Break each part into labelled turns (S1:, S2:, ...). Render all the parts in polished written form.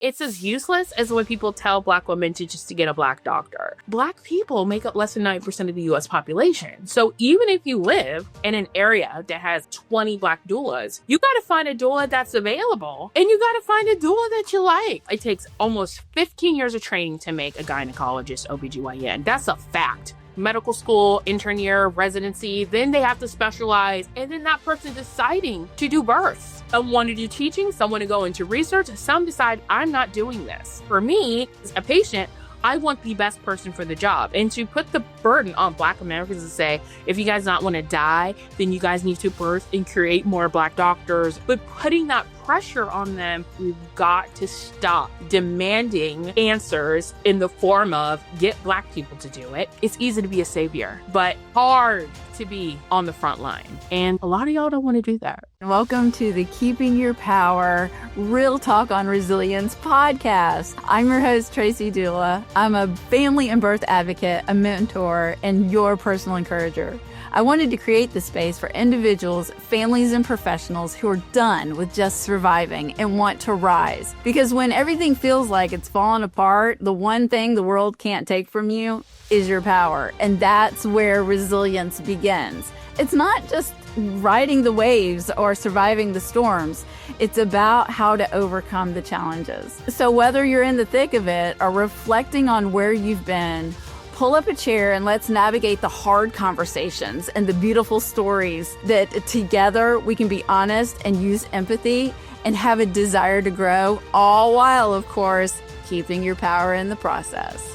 S1: It's as useless as when people tell Black women to get a Black doctor. Black people make up less than 9% of the US population. So even if you live in an area that has 20 Black doulas, you got to find a doula that's available, and you got to find a doula that you like. It takes almost 15 years of training to make a gynecologist OBGYN. That's a fact. Medical school, intern year, residency, then they have to specialize, and then that person deciding to do births. Some want to do teaching, some want to go into research, some decide, I'm not doing this. For me, as a patient, I want the best person for the job. And to put the burden on Black Americans and say, if you guys not want to die, then you guys need to birth and create more Black doctors. But putting that pressure on them, we've got to stop demanding answers in the form of get Black people to do it. It's easy to be a savior, but hard to be on the front line. And a lot of y'all don't want to do that.
S2: Welcome to the Keeping Your Power Real Talk on Resilience podcast. I'm your host, Traci Doula. I'm a family and birth advocate, a mentor, and your personal encourager. I wanted to create the space for individuals, families, and professionals who are done with just surviving and want to rise. Because when everything feels like it's falling apart, the one thing the world can't take from you is your power. And that's where resilience begins. It's not just riding the waves or surviving the storms. It's about how to overcome the challenges. So whether you're in the thick of it or reflecting on where you've been, pull up a chair and let's navigate the hard conversations and the beautiful stories that together we can be honest and use empathy and have a desire to grow, all while, of course, keeping your power in the process.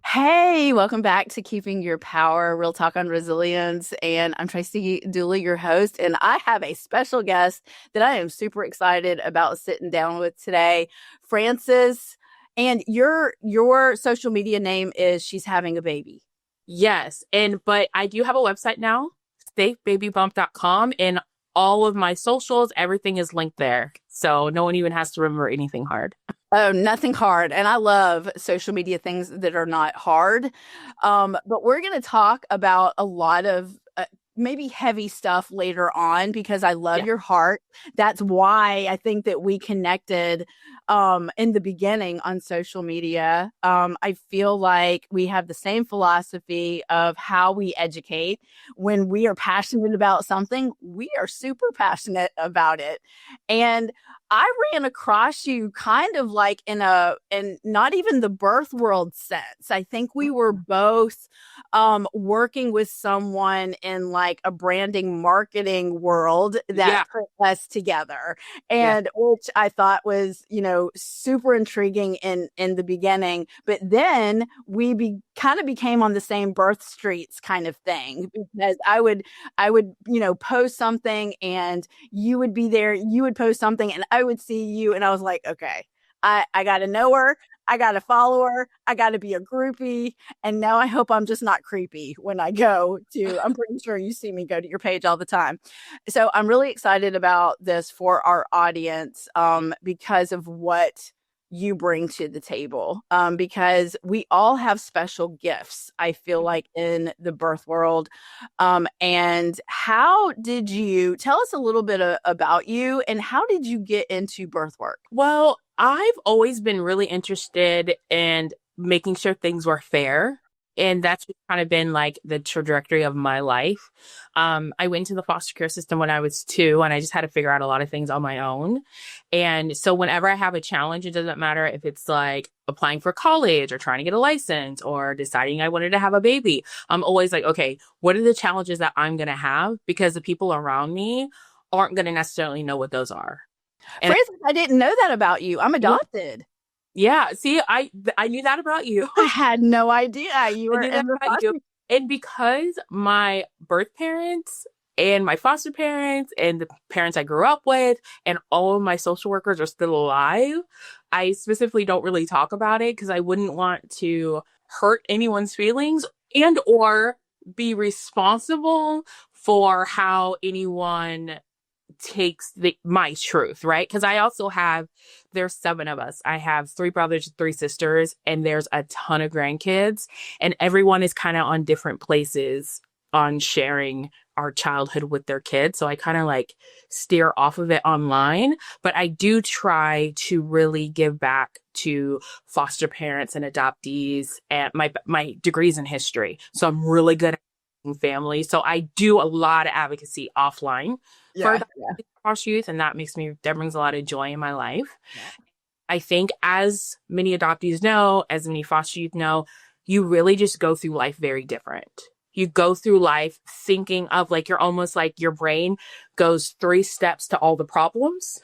S2: Hey, welcome back to Keeping Your Power, Real Talk on Resilience. And I'm Traci Doula, your host. And I have a special guest that I am super excited about sitting down with today, Frances. And your social media name is She's Having a Baby.
S1: Yes. But I do have a website now, safebabybump.com, and all of my socials, everything is linked there. So no one even has to remember anything hard.
S2: Oh, nothing hard. And I love social media things that are not hard. But we're going to talk about a lot of maybe heavy stuff later on because I love your heart. That's why I think that we connected in the beginning on social media. I feel like we have the same philosophy of how we educate. When we are passionate about something, we are super passionate about it. And I ran across you kind of like in not even the birth world sense. I think we were both working with someone in like a branding marketing world that put us together, and which I thought was, super intriguing in the beginning. But then we kind of became on the same birth streets kind of thing, because I would post something and you would be there, you would post something and I would see you, and I was like, okay, I got to know her. I got to follow her. I got to be a groupie. And now I hope I'm just not creepy when I go to, I'm pretty sure you see me go to your page all the time. So I'm really excited about this for our audience because of what you bring to the table, because we all have special gifts, I feel like, in the birth world. And how did you tell us a little bit about you, and how did you get into birth work?
S1: Well, I've always been really interested in making sure things were fair. And that's just kind of been like the trajectory of my life. I went to the foster care system when I was 2, and I just had to figure out a lot of things on my own. And so whenever I have a challenge, it doesn't matter if it's like applying for college or trying to get a license or deciding I wanted to have a baby. I'm always like, okay, what are the challenges that I'm going to have? Because the people around me aren't going to necessarily know what those are. And
S2: Frances, I didn't know that about you. I'm adopted.
S1: Yeah. See, I knew that about you.
S2: I had no idea you were in the foster.
S1: And because my birth parents and my foster parents and the parents I grew up with and all of my social workers are still alive, I specifically don't really talk about it because I wouldn't want to hurt anyone's feelings and or be responsible for how anyone takes my truth, right? Because I also there's 7 of us. I have 3 brothers, 3 sisters, and there's a ton of grandkids, and everyone is kind of on different places on sharing our childhood with their kids. So I kind of like steer off of it online, but I do try to really give back to foster parents and adoptees, and my degrees in history. So I'm really good at family. So I do a lot of advocacy offline for
S2: Yeah.
S1: foster youth, and that brings a lot of joy in my life.
S2: Yeah.
S1: I think as many adoptees know, as many foster youth know, you really just go through life very different. You go through life thinking of like, you're almost like your brain goes 3 steps to all the problems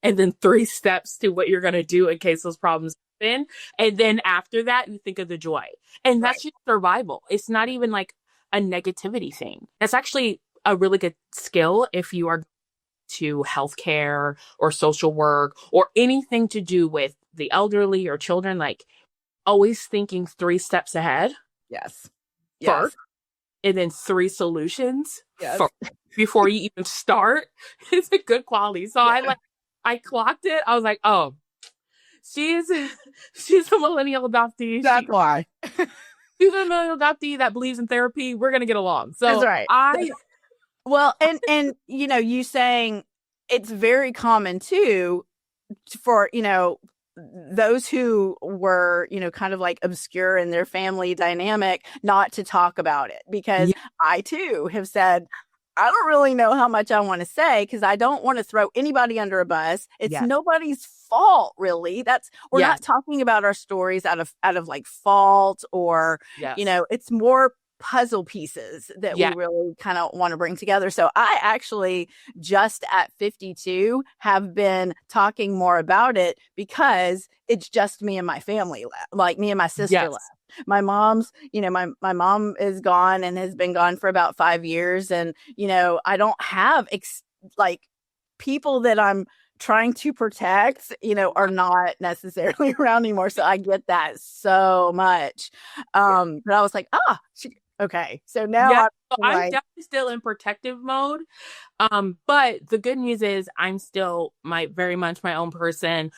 S1: and then 3 steps to what you're going to do in case those problems happen. And then after that, you think of the joy. And that's just survival. It's not even like a negativity thing. That's actually a really good skill if you are to healthcare or social work or anything to do with the elderly or children, like always thinking 3 steps ahead.
S2: Yes.
S1: First, and then 3 solutions
S2: Yes.
S1: Before you even start. It's a good quality. So I clocked it. I was like, oh, she's a millennial adoptee.
S2: That's why.
S1: She's a millennial adoptee that believes in therapy. We're gonna get along. So
S2: that's right. Well, and you know, you saying it's very common too for, you know, those who were, you know, kind of like obscure in their family dynamic, not to talk about it, because I too have said, I don't really know how much I want to say because I don't want to throw anybody under a bus. It's nobody's fault, really. We're not talking about our stories out of like fault or, you know, it's more puzzle pieces that we really kind of want to bring together. So I actually just at 52 have been talking more about it because it's just me and my family left, like me and my sister left. My mom's, you know, my mom is gone and has been gone for about 5 years. And, you know, I don't have like people that I'm trying to protect, you know, are not necessarily around anymore. So I get that so much. But I was like, okay. So now
S1: I'm definitely still in protective mode. But the good news is I'm still very much my own person.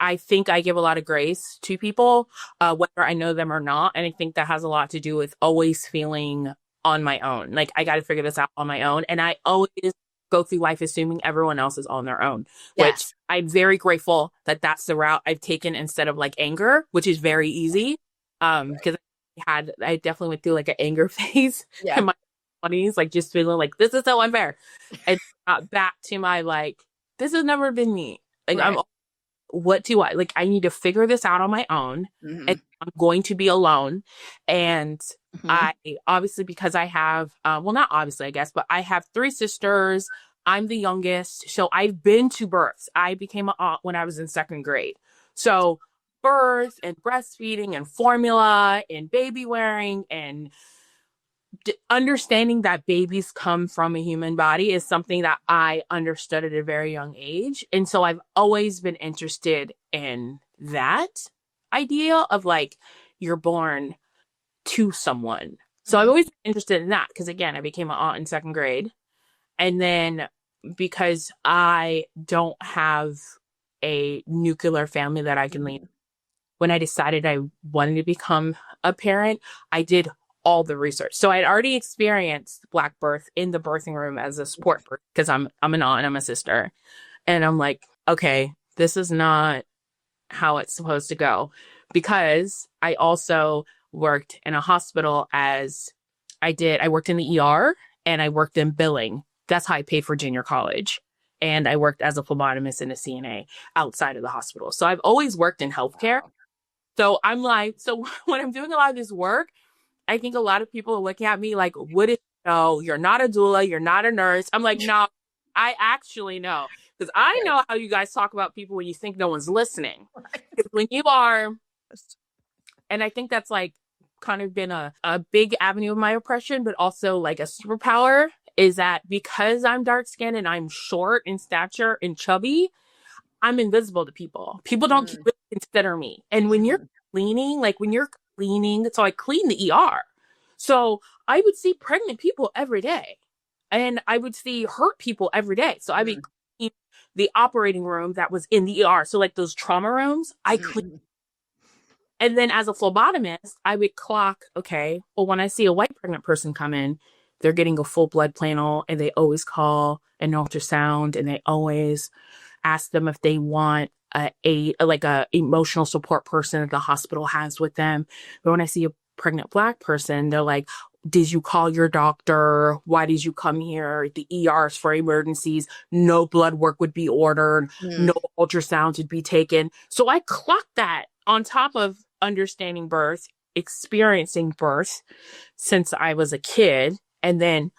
S1: I think I give a lot of grace to people, whether I know them or not. And I think that has a lot to do with always feeling on my own. Like, I got to figure this out on my own. And I always go through life assuming everyone else is on their own, which I'm very grateful that that's the route I've taken instead of like anger, which is very easy. Because I definitely went through like an anger phase in my 20s, like just feeling like this is so unfair. And got back to my like, this has never been me. Like, what do I like? I need to figure this out on my own. And I'm going to be alone. And I obviously, because I have, well, not obviously, I guess, but I have 3 sisters. I'm the youngest. So I've been to births. I became an aunt when I was in 2nd grade. So birth and breastfeeding and formula and baby wearing and understanding that babies come from a human body is something that I understood at a very young age. And so I've always been interested in that idea of like, you're born to someone. So I've always been interested in that because, again, I became an aunt in 2nd grade. And then because I don't have a nuclear family that I can lean, when I decided I wanted to become a parent, I did all the research. So I'd already experienced Black birth in the birthing room as a support birth because I'm an aunt and I'm a sister. And I'm like, okay, this is not how it's supposed to go. Because I also worked in a hospital I worked in the ER and I worked in billing. That's how I paid for junior college. And I worked as a phlebotomist and a CNA outside of the hospital. So I've always worked in healthcare. So I'm like, so when I'm doing a lot of this work, I think a lot of people are looking at me like, what is, no, you're not a doula, you're not a nurse. I'm like, no, I actually know. Because I know how you guys talk about people when you think no one's listening. When you are, and I think that's like kind of been a big avenue of my oppression, but also like a superpower, is that because I'm dark skinned and I'm short in stature and chubby, I'm invisible to people. People don't really consider me. And when you're cleaning, so I clean the ER. So I would see pregnant people every day. And I would see hurt people every day. So I'd be cleaning the operating room that was in the ER. So like those trauma rooms, I clean. And then as a phlebotomist, I would clock, okay, well, when I see a white pregnant person come in, they're getting a full blood panel and they always call an ultrasound and they always ask them if they want a emotional support person that the hospital has with them. But when I see a pregnant Black person, they're like, did you call your doctor? Why did you come here? The ERs for emergencies. No blood work would be ordered. No ultrasounds would be taken. So I clocked that on top of understanding birth, experiencing birth since I was a kid, and then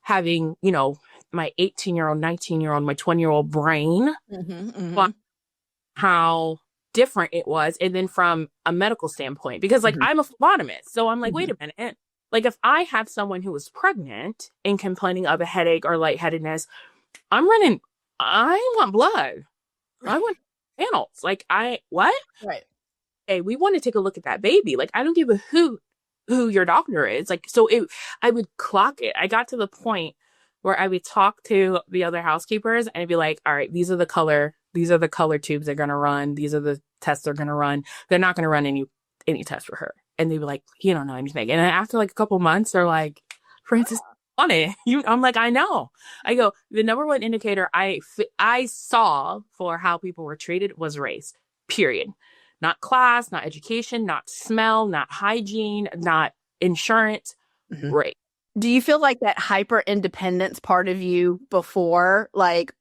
S1: having, my 18-year-old, 19-year-old, my 20-year-old brain, how different it was. And then from a medical standpoint, because I'm a phlebotomist. So I'm like, wait a minute. Like if I have someone who is pregnant and complaining of a headache or lightheadedness, I want blood. I want panels. Like what?
S2: Right.
S1: Hey, we want to take a look at that baby. Like, I don't give a who your doctor is. Like, so I would clock it. I got to the point where I would talk to the other housekeepers and I'd be like, all right, these are the color tubes they're going to run. These are the tests they're going to run. They're not going to run any tests for her. And they'd be like, you don't know anything. And then after like a couple months, they're like, Frances, on it. I'm like, I know. I go, the number one indicator I saw for how people were treated was race, period. Not class, not education, not smell, not hygiene, not insurance, race.
S2: Do you feel like that hyper independence part of you before, like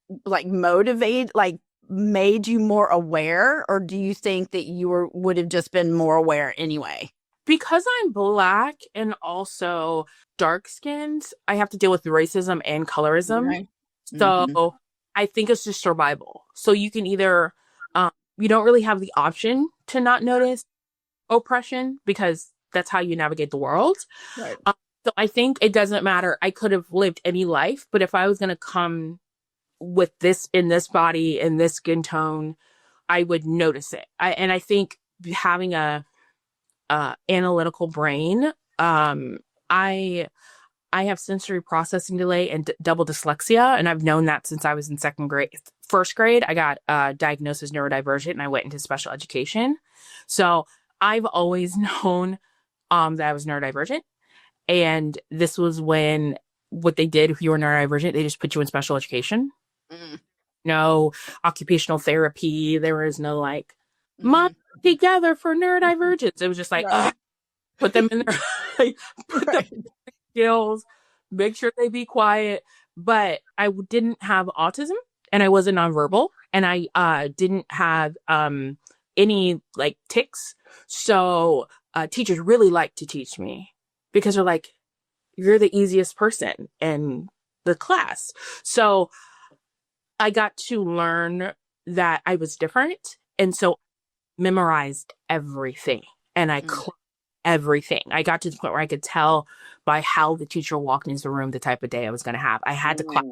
S2: motivate, like made you more aware, or do you think that you would have just been more aware anyway?
S1: Because I'm Black and also dark skinned, I have to deal with racism and colorism. Right. So I think it's just survival. So you can either, you don't really have the option to not notice oppression because that's how you navigate the world. Right. So I think it doesn't matter. I could have lived any life, but if I was going to come with this in this body and this skin tone, I would notice it. I think having a analytical brain, I have sensory processing delay and double dyslexia, and I've known that since I was in first grade. I got diagnosed as neurodivergent, and I went into special education. So I've always known that I was neurodivergent. And this was when what they did, if you were neurodivergent, they just put you in special education. No occupational therapy. There was no like, month together for neurodivergence. It was just like, put them in there, like, put them in skills, make sure they be quiet. But I didn't have autism and I wasn't nonverbal and I didn't have any like tics. So teachers really liked to teach me because they're like, you're the easiest person in the class. So I got to learn that I was different. And so memorized everything and I clocked everything. I got to the point where I could tell by how the teacher walked into the room the type of day I was going to have. I had to clock.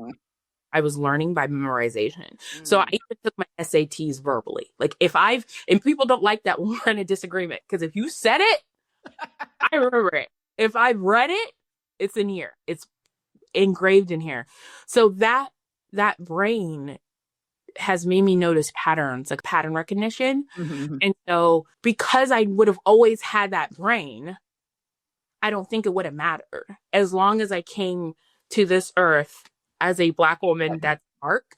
S1: I was learning by memorization. So I even took my SATs verbally. Like and people don't like that when we're in a disagreement because if you said it, I remember it. If I've read it, it's in here. It's engraved in here. So that brain has made me notice patterns, like pattern recognition. And so because I would have always had that brain, I don't think it would have mattered. As long as I came to this earth as a Black woman that's dark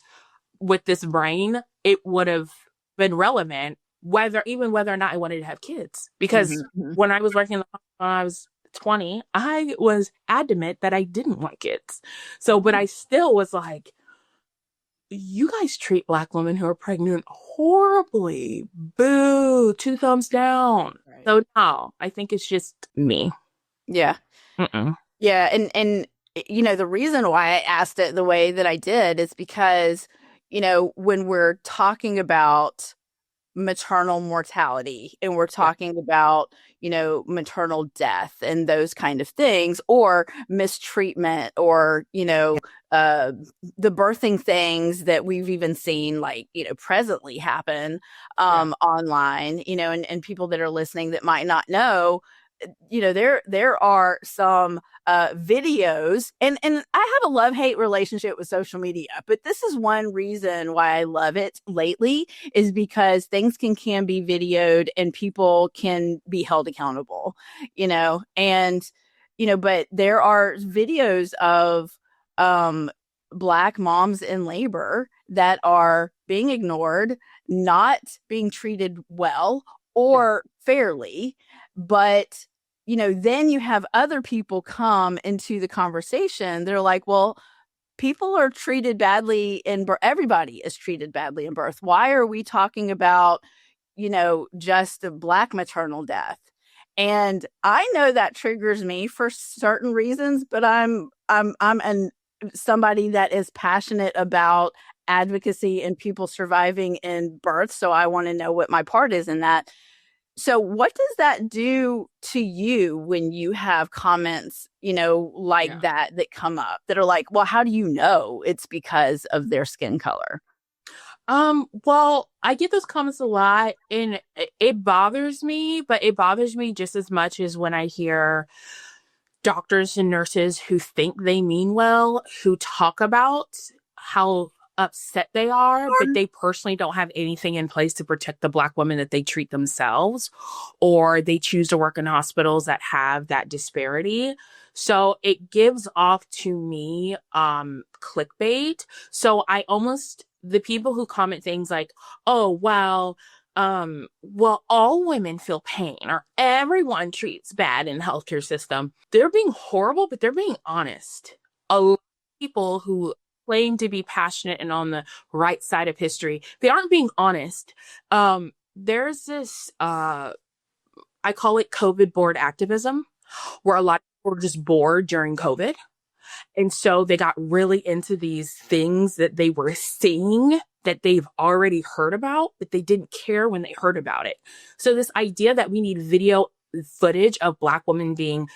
S1: with this brain, it would have been relevant whether or not I wanted to have kids. Because when I was working in the hospital when I was 20, I was adamant that I didn't want kids. So, but I still was like, you guys treat Black women who are pregnant horribly. Boo, 2 thumbs down. Right. So no, I think it's just me.
S2: Yeah. Yeah. And, the reason why I asked it the way that I did is because, when we're talking about maternal mortality and we're talking about, maternal death and those kind of things, or mistreatment, or, the birthing things that we've even seen, like, presently happen online, and people that are listening that might not know, there are some videos, and I have a love-hate relationship with social media, but this is one reason why I love it lately, is because things can be videoed and people can be held accountable, and but there are videos of Black moms in labor that are being ignored, not being treated well or fairly. But then you have other people come into the conversation. They're like, well, people are treated badly in birth. Everybody is treated badly in birth. Why are we talking about, just a Black maternal death? And I know that triggers me for certain reasons, but I'm somebody that is passionate about advocacy and people surviving in birth. So I want to know what my part is in that. So what does that do to you when you have comments, like that come up that are like, well, how do you know it's because of their skin color?
S1: Well, I get those comments a lot, and it bothers me, but it bothers me just as much as when I hear doctors and nurses who think they mean well, who talk about how upset they are, but they personally don't have anything in place to protect the Black women that they treat themselves, or they choose to work in hospitals that have that disparity. So it gives off to me clickbait. So the people who comment things like, oh, well, all women feel pain, or everyone treats bad in the healthcare system. They're being horrible, but they're being honest. A lot of people who claim to be passionate and on the right side of history, they aren't being honest. There's this, I call it COVID bored activism, where a lot of people were just bored during COVID. And so they got really into these things that they were seeing that they've already heard about, but they didn't care when they heard about it. So this idea that we need video footage of Black women being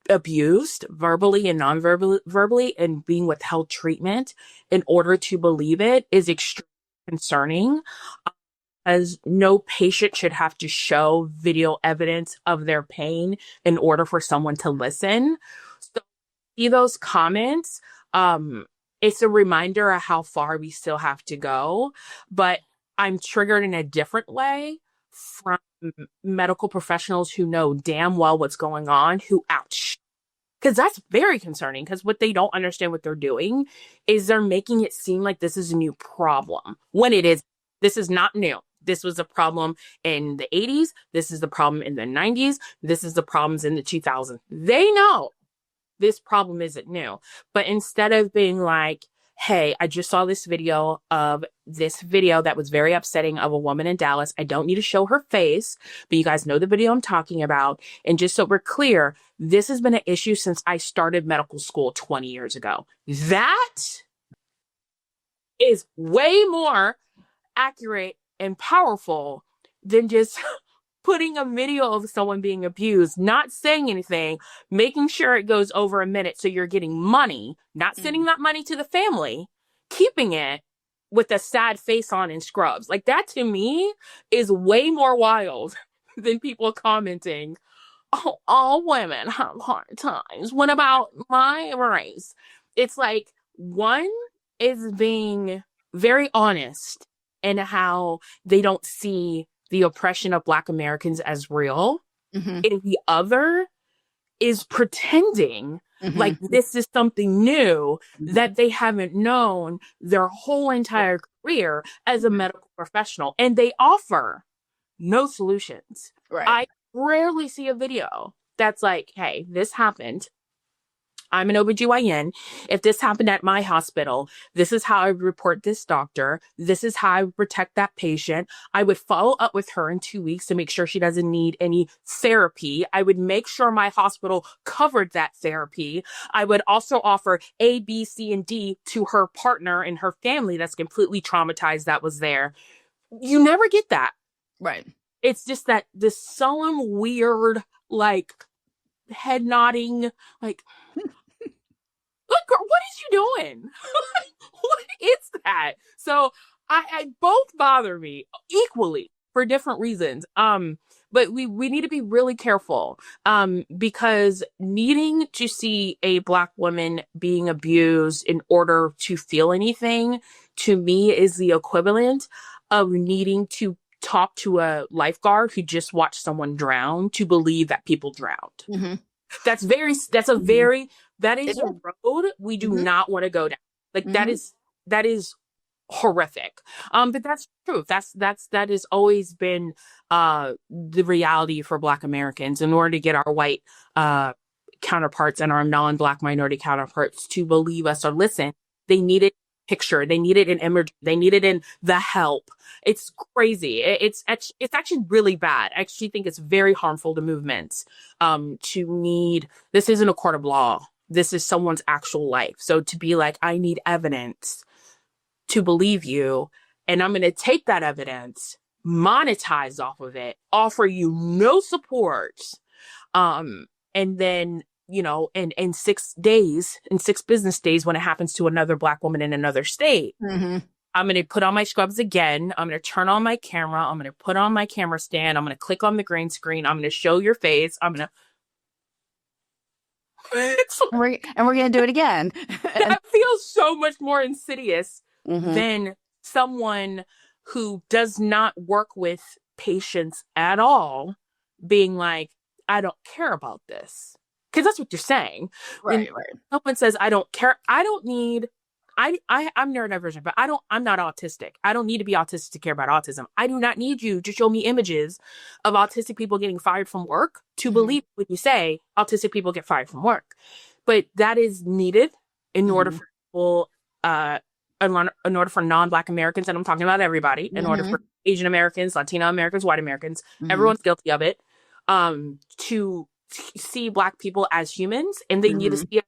S1: abused verbally and non-verbally and being withheld treatment in order to believe it is extremely concerning, as no patient should have to show video evidence of their pain in order for someone to listen. So see those comments, it's a reminder of how far we still have to go, but I'm triggered in a different way from medical professionals who know damn well what's going on, who because that's very concerning, because what they don't understand what they're doing is they're making it seem like this is a new problem when this is not new. This was a problem in the 80s. This is the problem in the 90s. This is the problems in the 2000s. They know this problem isn't new. But instead of being like, hey, I just saw this video that was very upsetting of a woman in Dallas. I don't need to show her face, but you guys know the video I'm talking about. And just so we're clear, this has been an issue since I started medical school 20 years ago. That is way more accurate and powerful than just putting a video of someone being abused, not saying anything, making sure it goes over a minute so you're getting money, not sending that money to the family, keeping it with a sad face on in scrubs. Like, that to me is way more wild than people commenting, oh, all women have hard times. What about my race? It's like, one is being very honest in how they don't see the oppression of Black Americans as real. Mm-hmm. And the other is pretending like this is something new that they haven't known their whole entire career as a medical professional. And they offer no solutions. Right. I rarely see a video that's like, hey, this happened. I'm an OBGYN. If this happened at my hospital, this is how I would report this doctor. This is how I would protect that patient. I would follow up with her in 2 weeks to make sure she doesn't need any therapy. I would make sure my hospital covered that therapy. I would also offer A, B, C, and D to her partner and her family that's completely traumatized that was there. You never get that.
S2: Right.
S1: It's just that this solemn, weird, like, head nodding, like, look, girl, what is you doing? What is that? So I both bother me equally for different reasons. but we need to be really careful, because needing to see a Black woman being abused in order to feel anything, to me, is the equivalent of needing to talk to a lifeguard who just watched someone drown to believe that people drowned.
S2: Mm-hmm.
S1: That's a
S2: Mm-hmm.
S1: very, that is a road we do
S2: Mm-hmm.
S1: not want to go down. Like
S2: Mm-hmm.
S1: that is horrific. But that's true. That has always been the reality for Black Americans. In order to get our white counterparts and our non-Black minority counterparts to believe us or listen, they needed picture, they needed an image, they needed in the help. It's crazy. It's actually really bad. I actually think it's very harmful to movements. To need, this isn't a court of law. This is someone's actual life. So to be like, I need evidence to believe you, and I'm going to take that evidence, monetize off of it, offer you no support, and then, you know, in 6 days, in 6 business days, when it happens to another Black woman in another state,
S2: Mm-hmm.
S1: I'm going to put on my scrubs again. I'm going to turn on my camera. I'm going to put on my camera stand. I'm going to click on the green screen. I'm going to show your face. I'm going to.
S2: We're going to do it again.
S1: That feels so much more insidious
S2: Mm-hmm.
S1: than someone who does not work with patients at all being like, I don't care about this. Because that's what you're saying.
S2: Right,
S1: When someone says, I don't care, I don't need, I'm neurodivergent, but I'm not autistic. I don't need to be autistic to care about autism. I do not need you to show me images of autistic people getting fired from work to believe when you say autistic people get fired from work. But that is needed in order for people, in order for non-Black Americans, and I'm talking about everybody, in order for Asian Americans, Latino Americans, white Americans, everyone's guilty of it, to see Black people as humans, and they need to see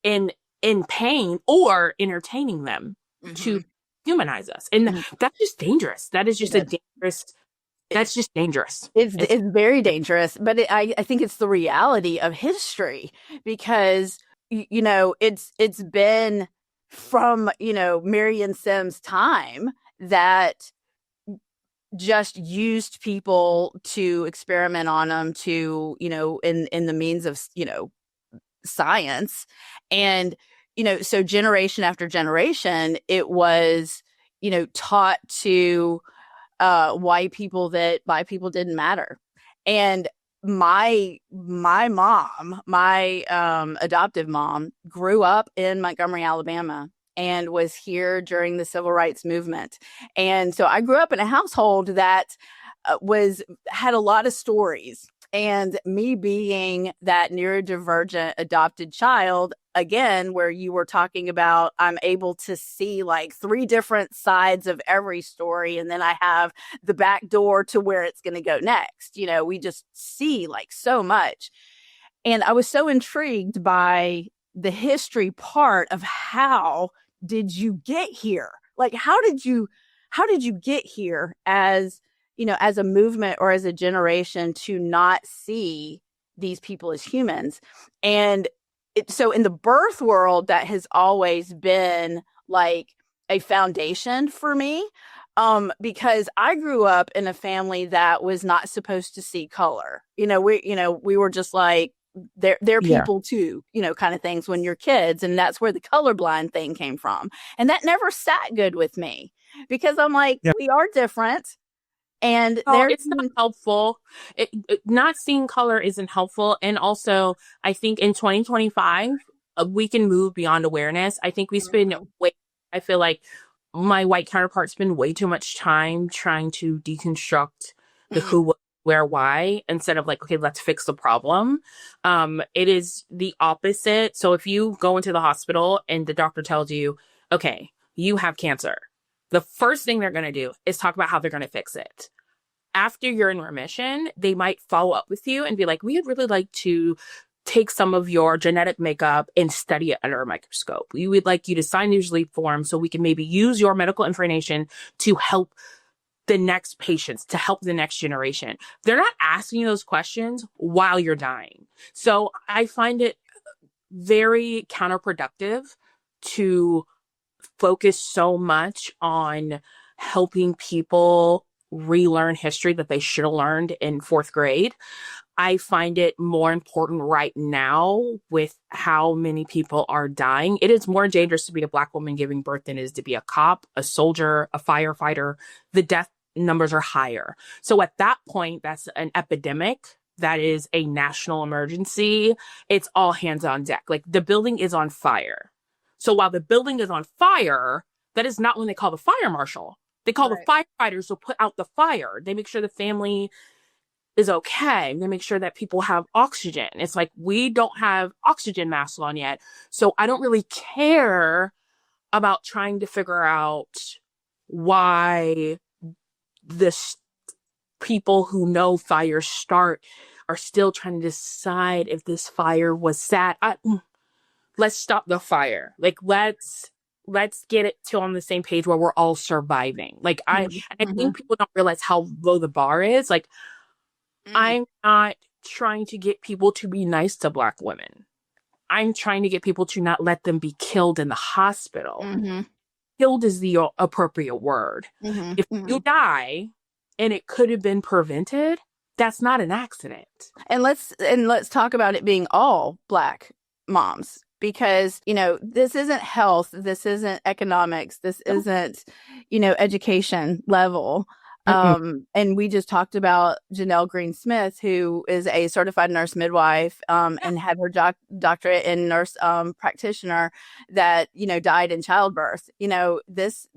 S1: it in pain or entertaining them to humanize us. And that's just dangerous. That is just that's just dangerous.
S2: It's very dangerous, but I think it's the reality of history, because, you know, it's been from, you know, Marion Sims' time that just used people to experiment on them, to, you know, in the means of, you know, science. And, you know, so generation after generation, it was, you know, taught to white people that Black people didn't matter. And my mom, my adoptive mom, grew up in Montgomery, Alabama, and was here during the civil rights movement. And so I grew up in a household that had a lot of stories. And me being that neurodivergent adopted child, again, where you were talking about, I'm able to see like 3 different sides of every story. And then I have the back door to where it's going to go next. You know, we just see like so much. And I was so intrigued by the history part of how did you get here? Like, how did you get here as, you know, as a movement or as a generation to not see these people as humans? And so in the birth world, that has always been like a foundation for me, because I grew up in a family that was not supposed to see color. You know, we were just like, they're people too, you know, kind of things when you're kids. And that's where the colorblind thing came from. And that never sat good with me, because I'm like, we are different. And
S1: it's not helpful. Not seeing color isn't helpful. And also, I think in 2025, we can move beyond awareness. I think we spend I feel like my white counterparts spend way too much time trying to deconstruct the who, where, why, instead of like, okay, let's fix the problem. It is the opposite. So if you go into the hospital and the doctor tells you, okay, you have cancer, the first thing they're going to do is talk about how they're going to fix it. After you're in remission, they might follow up with you and be like, we would really like to take some of your genetic makeup and study it under a microscope. We would like you to sign these leave forms so we can maybe use your medical information to help the next patients, to help the next generation. They're not asking you those questions while you're dying. So I find it very counterproductive to focus so much on helping people relearn history that they should have learned in fourth grade. I find it more important right now with how many people are dying. It is more dangerous to be a Black woman giving birth than it is to be a cop, a soldier, a firefighter. The death numbers are higher. So at that point, that's an epidemic. That is a national emergency. It's all hands on deck. Like, the building is on fire. So while the building is on fire, that is not when they call the fire marshal. They call the firefighters to put out the fire. They make sure the family is okay. They make sure that people have oxygen. It's like, we don't have oxygen masks on yet. So I don't really care about trying to figure out why this people who know fires start are still trying to decide if this fire was set. Let's stop the fire. Like, let's get it to on the same page where we're all surviving. Like, I think people don't realize how low the bar is. Like, I'm not trying to get people to be nice to Black women. I'm trying to get people to not let them be killed in the hospital. Killed is the appropriate word. If you die and it could have been prevented, that's not an accident.
S2: And let's talk about it being all Black moms, because, you know, this isn't health, this isn't economics, this isn't, you know, education level. And we just talked about Janelle Green Smith, who is a certified nurse midwife, and had her doctorate in nurse practitioner that, you know, died in childbirth. You know, this,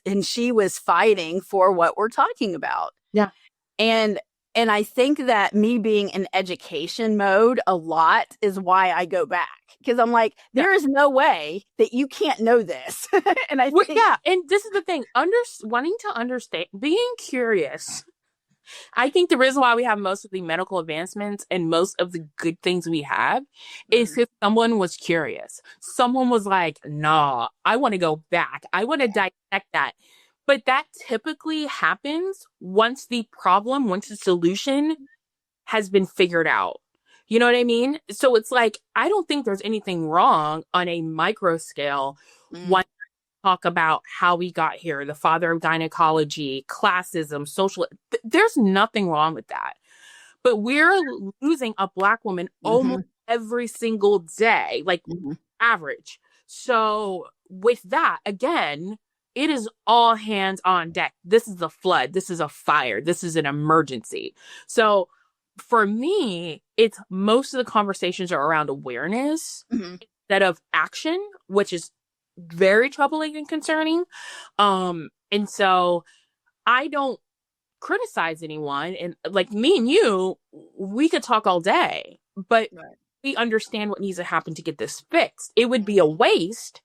S2: and she was fighting for what we're talking about.
S1: Yeah.
S2: And I think that me being in education mode a lot is why I go back, because I'm like, there is no way that you can't know this. And I think,
S1: and this is the thing, wanting to understand, being curious. I think the reason why we have most of the medical advancements and most of the good things we have is because someone was curious. Someone was like, nah, I want to go back. I want to dissect that. But that typically happens once the solution has been figured out. You know what I mean? So it's like, I don't think there's anything wrong on a micro scale when we talk about how we got here, the father of gynecology, classism, social. There's nothing wrong with that. But we're losing a Black woman almost every single day, like average. So with that, again, it is all hands on deck. This is a flood. This is a fire. This is an emergency. So for me, it's most of the conversations are around awareness instead of action, which is very troubling and concerning. And so I don't criticize anyone. And like, me and you, we could talk all day, but we understand what needs to happen to get this fixed. It would be a waste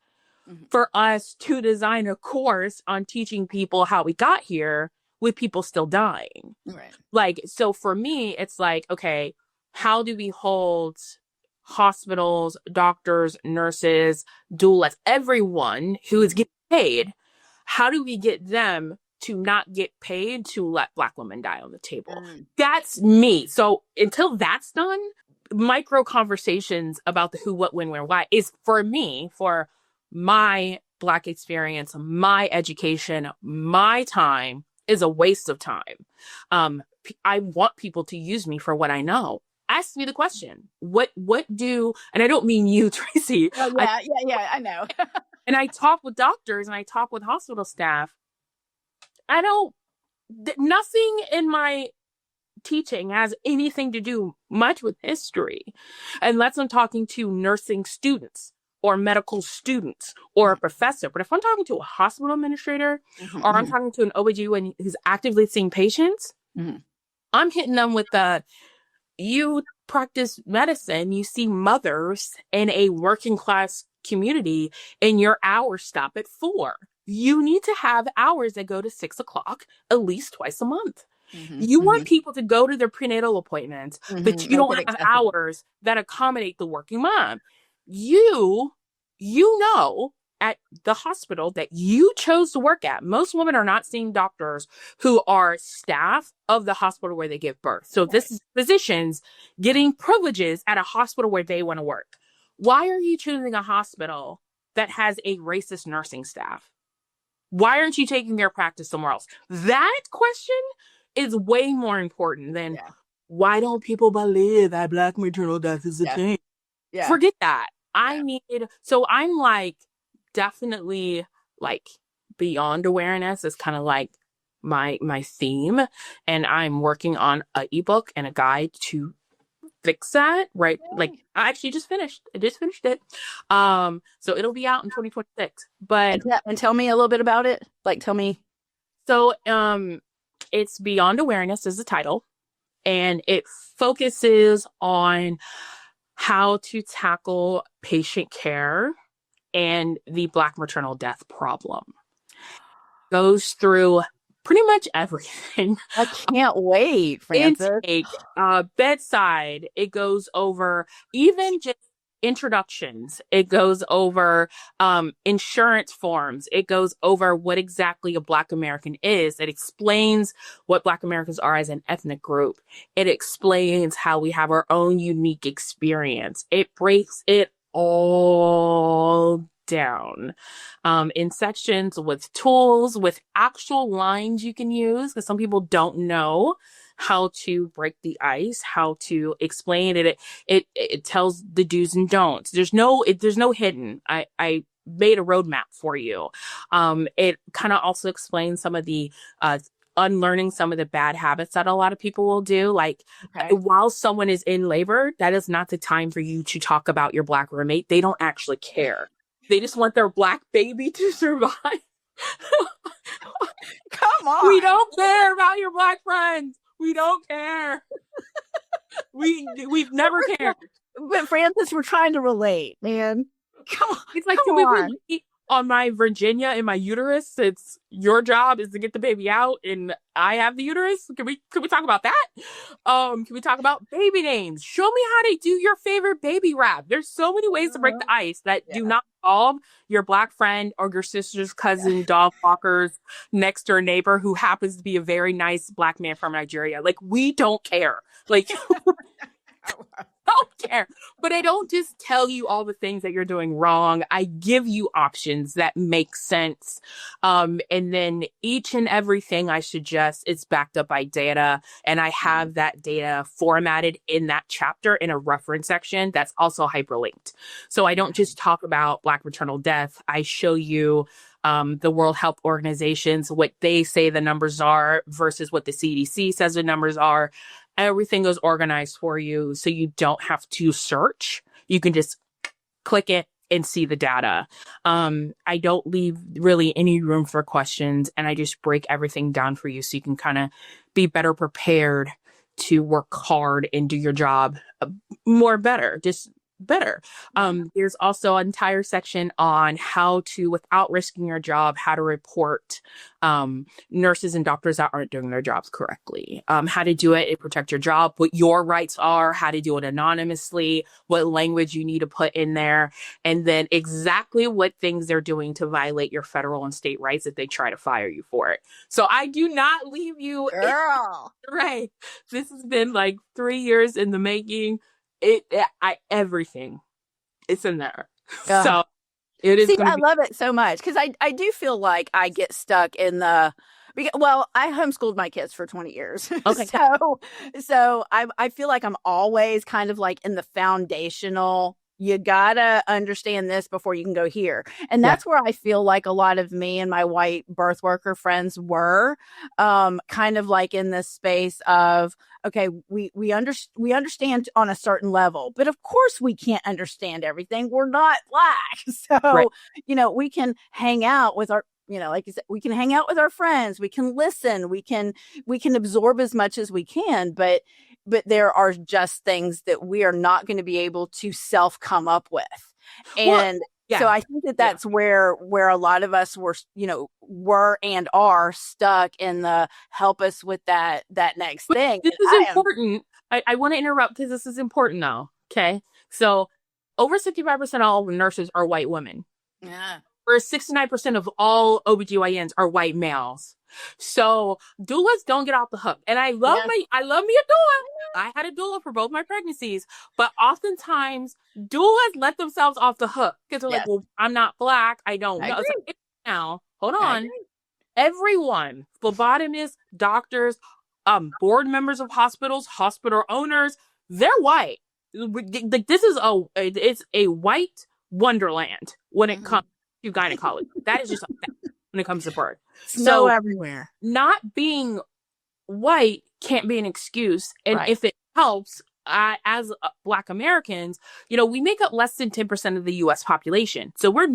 S1: for us to design a course on teaching people how we got here with people still dying. Like, so for me, it's like, okay, how do we hold hospitals, doctors, nurses, doulas, everyone who is getting paid, how do we get them to not get paid to let Black women die on the table? That's me. So until that's done, micro conversations about the who, what, when, where, why is, for me, for my Black experience, my education, my time, is a waste of time. I want people to use me for what I know. Ask me the question. What do, and I don't mean you, Traci.
S2: I know.
S1: And I talk with doctors and I talk with hospital staff. Nothing in my teaching has anything to do much with history, unless I'm talking to nursing students or medical students or a professor. But if I'm talking to a hospital administrator or I'm talking to an OBGYN who's actively seeing patients, I'm hitting them with you practice medicine, you see mothers in a working class community, and your hours stop at 4. You need to have hours that go to 6 o'clock at least twice a month. You want people to go to their prenatal appointments, but you don't have hours that accommodate the working mom. You know, at the hospital that you chose to work at, most women are not seeing doctors who are staff of the hospital where they give birth. So this is physicians getting privileges at a hospital where they want to work. Why are you choosing a hospital that has a racist nursing staff? Why aren't you taking their practice somewhere else? That question is way more important than
S2: Yeah.
S1: why don't people believe that Black maternal death is a
S2: Yeah.
S1: thing?
S2: Yeah.
S1: Forget that.
S2: Yeah.
S1: So I'm like definitely like beyond awareness is kind of like my theme, and I'm working on an ebook and a guide to fix that, right? Like I actually just finished. I just finished it. So it'll be out in 2026. But
S2: And tell me a little bit about it. Like, tell me.
S1: so it's Beyond Awareness is the title, and it focuses on how to tackle patient care and the Black maternal death problem. Goes through pretty much everything.
S2: I can't wait, Frances.
S1: Intake, bedside. It goes over even just introductions. It goes over insurance forms. It goes over what exactly a Black American is. It explains what Black Americans are as an ethnic group. It explains how we have our own unique experience. It breaks it all down in sections with tools, with actual lines you can use, because some people don't know how to break the ice, how to explain it. It tells the do's and don'ts. There's no hidden. I made a roadmap for you. It kind of also explains some of the unlearning some of the bad habits that a lot of people will do. Like while someone is in labor, that is not the time for you to talk about your Black roommate. They don't actually care. They just want their Black baby to survive.
S2: Come on.
S1: We don't care about your Black friends. We don't care. We've never cared.
S2: But Frances, we're trying to relate, man. Come on.
S1: It's like,
S2: come
S1: can
S2: on.
S1: we relate on my Virginia in my uterus? It's your job is to get the baby out, and I have the uterus. Can we talk about that? Can we talk about baby names? Show me how to do your favorite baby rap. There's so many ways to break the ice that do not involve your Black friend or your sister's cousin, dog walker's next door neighbor who happens to be a very nice Black man from Nigeria. Like, we don't care. Like, don't care. But I don't just tell you all the things that you're doing wrong. I give you options that make sense. And then each and everything I suggest is backed up by data. And I have that data formatted in that chapter in a reference section that's also hyperlinked. So I don't just talk about Black maternal death. I show you the World Health Organizations, what they say the numbers are versus what the CDC says the numbers are. Everything is organized for you, so you don't have to search. You can just click it and see the data. I don't leave really any room for questions, and I just break everything down for you so you can kind of be better prepared to work hard and do your job better. There's also an entire section on how to, without risking your job, how to report nurses and doctors that aren't doing their jobs correctly, how to do it and protect your job, what your rights are, how to do it anonymously, what language you need to put in there, and then exactly what things they're doing to violate your federal and state rights if they try to fire you for it. So I do not leave you.
S2: Girl.
S1: Right. This has been like 3 years in the making. Everything it's in there. So it is.
S2: See, I love it so much because I do feel like I get stuck in I homeschooled my kids for 20 years.
S1: Okay.
S2: so I feel like I'm always kind of like in the foundational. You gotta understand this before you can go here. And that's where I feel like a lot of me and my white birth worker friends were kind of like in this space of, okay, we understand on a certain level, but of course we can't understand everything. We're not Black. So, we can hang out with our, like you said, we can hang out with our friends, we can listen, we can absorb as much as we can, but there are just things that we are not going to be able to come up with. And so I think that's where a lot of us were and are stuck in the help us with that next thing.
S1: This is important. I want to interrupt because this is important now. Okay. So over 65% of all nurses are white women.
S2: Yeah.
S1: Where 69% of all OBGYNs are white males. So doulas don't get off the hook. And I love me a doula. I had a doula for both my pregnancies, but oftentimes doulas let themselves off the hook because they're like, well, I'm not Black. I don't know. So now hold on. Everyone, phlebotomists, doctors, board members of hospitals, hospital owners, they're white. Like, it's a white wonderland when it comes to gynecology. That is just a fact when it comes to birth.
S2: Snow everywhere.
S1: Not being white can't be an excuse. And if it helps, as Black Americans, we make up less than 10% of the U.S. population. So we're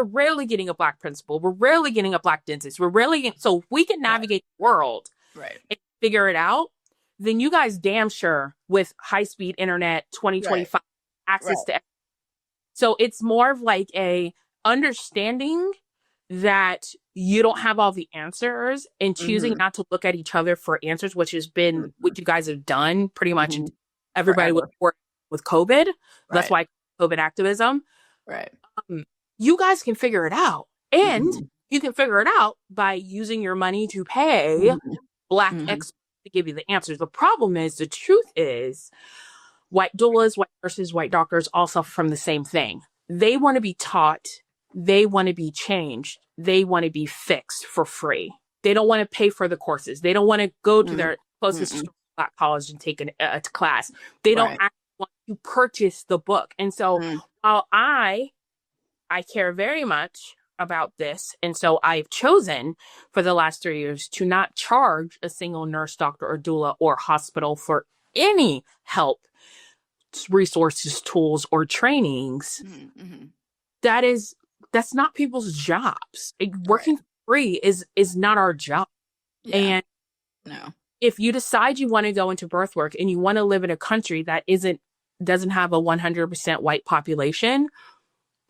S1: rarely getting a Black principal. We're rarely getting a Black dentist. So if we can navigate the world and figure it out, then you guys damn sure with high-speed internet, 2025 access to everything. So it's more of like a understanding that you don't have all the answers and choosing not to look at each other for answers, which has been what you guys have done pretty much. Everybody would work with COVID. That's why COVID activism. Right. You guys can figure it out. And you can figure it out by using your money to pay Black experts to give you the answers. The problem is, the truth is, white doulas, white nurses, white doctors all suffer from the same thing. They want to be taught. They want to be changed. They want to be fixed for free. They don't want to pay for the courses. They don't want to go to their closest Black college and take a class. They don't actually want to purchase the book. And so while I care very much about this, and so I've chosen for the last 3 years to not charge a single nurse, doctor, or doula or hospital for any help, resources, tools, or trainings. That's not people's jobs. Working for free is not our job. And if you decide you want to go into birth work and you want to live in a country that doesn't have a 100% white population,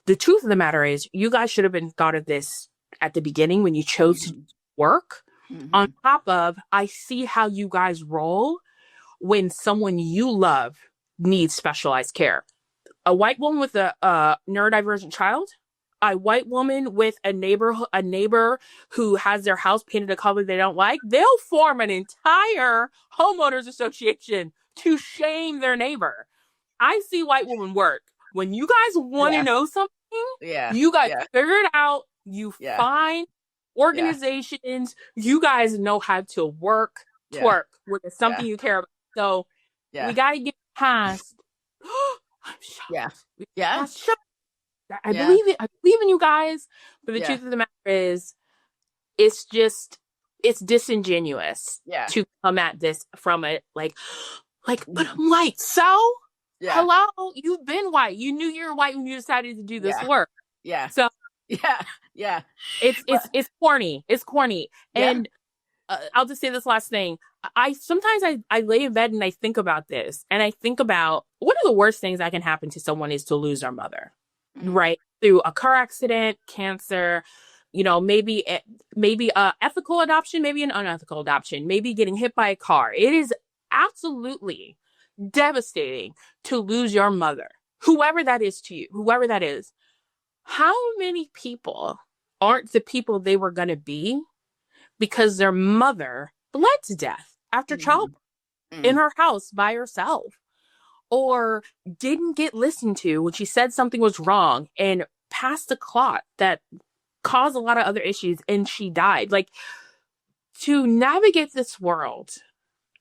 S1: the truth of the matter is, you guys should have been thought of this at the beginning when you chose to work. On top of, I see how you guys roll when someone you love needs specialized care. A white woman with a neurodivergent child, a white woman with a neighbor who has their house painted a color they don't like, they'll form an entire homeowners association to shame their neighbor. I see white women work. When you guys want to know something, you guys figure it out. You find organizations. You guys know how to work with something you care about. So we got to get past. I'm shocked. I'm shocked. I believe it. I believe in you guys. But the truth of the matter is, it's disingenuous to come at this from it but I'm white. So hello, you've been white. You knew you were white when you decided to do this work. So it's corny. It's corny. And I'll just say this last thing. Sometimes I lay in bed and I think about this, and I think about one of the worst things that can happen to someone is to lose their mother, right? Through a car accident, cancer, maybe a ethical adoption, maybe an unethical adoption, maybe getting hit by a car. It is absolutely devastating to lose your mother, whoever that is to you, whoever that is. How many people aren't the people they were going to be because their mother bled to death after childbirth in her house by herself, or didn't get listened to when she said something was wrong and passed a clot that caused a lot of other issues and she died? Like, to navigate this world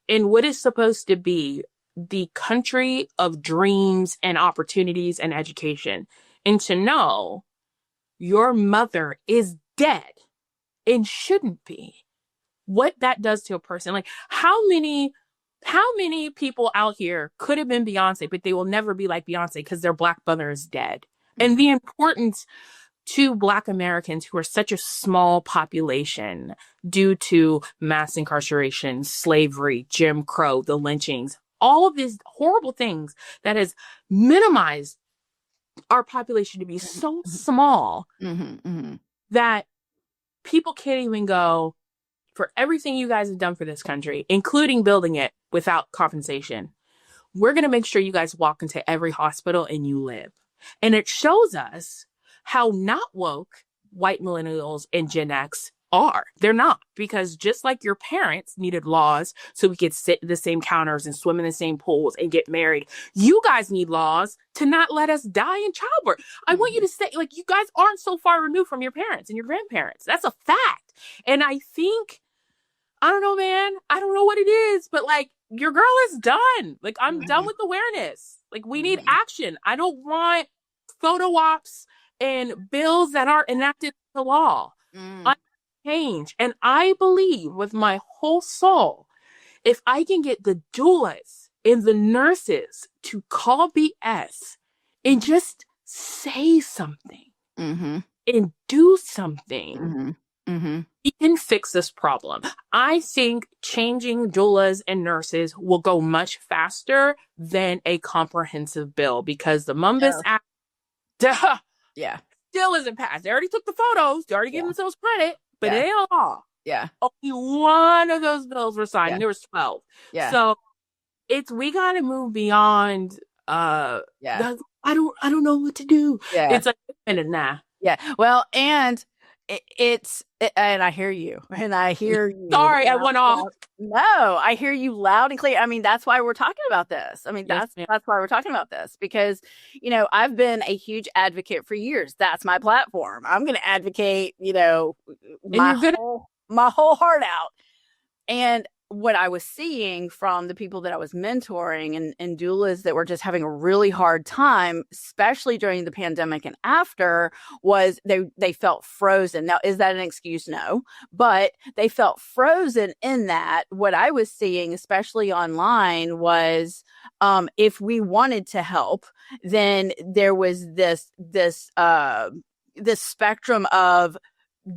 S1: in what is supposed to be the country of dreams and opportunities and education, and to know your mother is dead and shouldn't be, what that does to a person. Like, how many people out here could have been Beyonce, but they will never be like Beyonce because their Black mother is dead. And the importance to Black Americans, who are such a small population due to mass incarceration, slavery, Jim Crow, the lynchings, all of these horrible things that has minimized our population to be so small that people can't even go, for everything you guys have done for this country, including building it without compensation, we're going to make sure you guys walk into every hospital and you live. And it shows us how not woke white millennials and Gen X are. They're not, because just like your parents needed laws so we could sit at the same counters and swim in the same pools and get married, you guys need laws to not let us die in childbirth. I want you to say, like, you guys aren't so far removed from your parents and your grandparents. That's a fact. And I think, I don't know, man. I don't know what it is, but like, your girl is done. Like, I'm done with awareness. Like, we need action. I don't want photo ops and bills that aren't enacted into law. I change. And I believe with my whole soul, if I can get the doulas and the nurses to call BS and just say something and do something, we can fix this problem. I think changing doulas and nurses will go much faster than a comprehensive bill, because the Mumbus Act still isn't passed. They already took the photos. They already gave themselves credit, but it ain't a law. Only one of those bills were signed. There was 12. So we got to move beyond. I don't know what to do. It's like, nah.
S2: Well, and and I hear you. And I hear you.
S1: Sorry, I went off.
S2: No, I hear you loud and clear. I mean, that's why we're talking about this. I mean, that's why we're talking about this, because, you know, I've been a huge advocate for years. That's my platform. I'm going to advocate, you know, my whole heart out. And what I was seeing from the people that I was mentoring and doulas that were just having a really hard time, especially during the pandemic and after, was they felt frozen. Now, is that an excuse? No, but they felt frozen in that. What I was seeing, especially online, was if we wanted to help, then there was this spectrum of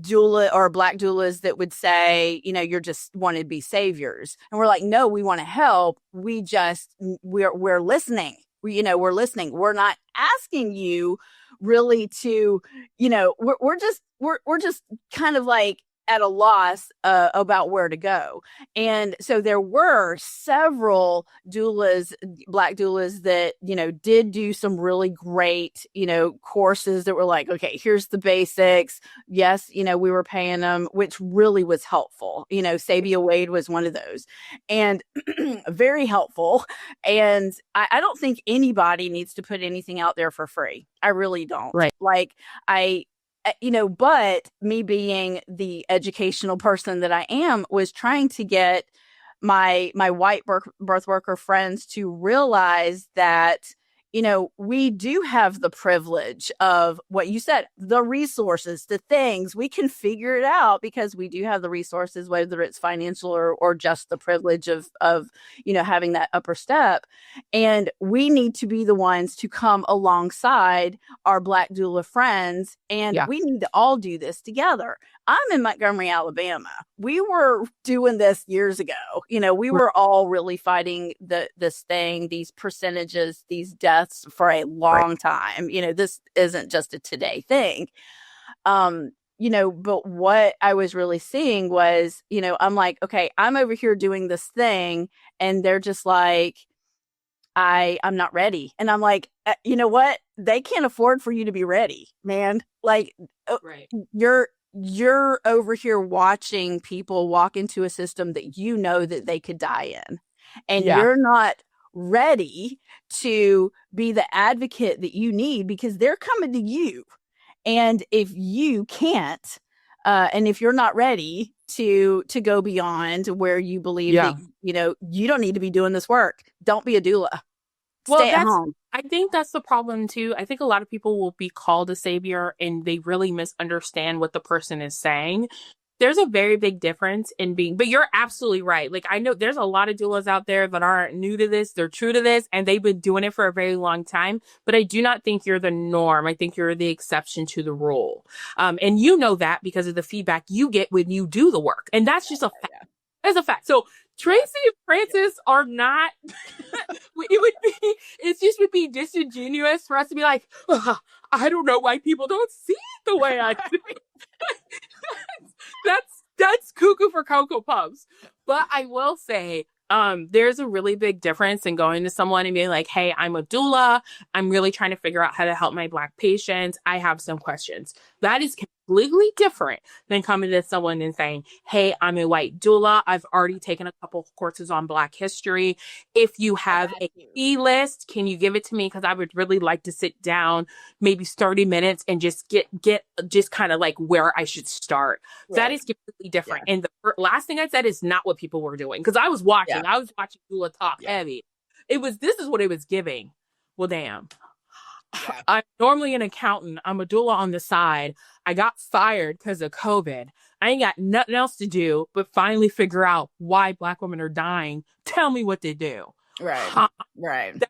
S2: doula or Black doulas that would say, you know, you're just want to be saviors. And we're like, no, we want to help. We're listening. We're listening. We're not asking you really to, you know, we're just kind of like at a loss about where to go. And so there were several doulas, Black doulas, that, you know, did do some really great, you know, courses that were like, okay, here's the basics. Yes, you know, we were paying them, which really was helpful. You know, Sabia Wade was one of those, and very helpful. And I don't think anybody needs to put anything out there for free. I really don't.
S1: Right.
S2: Like, you know, but me being the educational person that I am, was trying to get my white birth worker friends to realize that, you know, we do have the privilege of what you said, the resources, the things. We can figure it out because we do have the resources, whether it's financial or just the privilege of, you know, having that upper step. And we need to be the ones to come alongside our Black doula friends. And we need to all do this together. I'm in Montgomery, Alabama. We were doing this years ago. You know, we were all really fighting this thing, these percentages, these deaths for a long time. You know, this isn't just a today thing. You know, but what I was really seeing was, you know, I'm like, okay, I'm over here doing this thing, and they're just like, I'm not ready. And I'm like, you know what? They can't afford for you to be ready, man. Like, you're over here watching people walk into a system that you know that they could die in, and you're not ready to be the advocate that you need, because they're coming to you. And if you can't, and if you're not ready to go beyond where you believe that, you know, you don't need to be doing this work, don't be a doula. Stay at home.
S1: I think that's the problem too. I think a lot of people will be called a savior and they really misunderstand what the person is saying. There's a very big difference in being, but you're absolutely right. Like, I know there's a lot of doulas out there that aren't new to this. They're true to this, and they've been doing it for a very long time. But I do not think you're the norm. I think you're the exception to the rule. And you know that because of the feedback you get when you do the work. And that's just a fact. That's a fact. So Traci and Francis are not, it just would be disingenuous for us to be like, I don't know why people don't see it the way I do. That's cuckoo for Cocoa Puffs. But I will say, there's a really big difference in going to someone and being like, hey, I'm a doula. I'm really trying to figure out how to help my Black patients. I have some questions. That is completely different than coming to someone and saying, hey, I'm a white doula. I've already taken a couple of courses on Black history. If you have a key list, can you give it to me? Because I would really like to sit down, maybe 30 minutes and just get just kind of like where I should start. Right. That is completely different. Yeah. And the last thing I said is not what people were doing. Because I was watching doula talk heavy. This is what it was giving. Well, damn. Yeah. I'm normally an accountant. I'm a doula on the side. I got fired because of COVID. I ain't got nothing else to do but finally figure out why Black women are dying. Tell me what to do.
S2: Right. Right.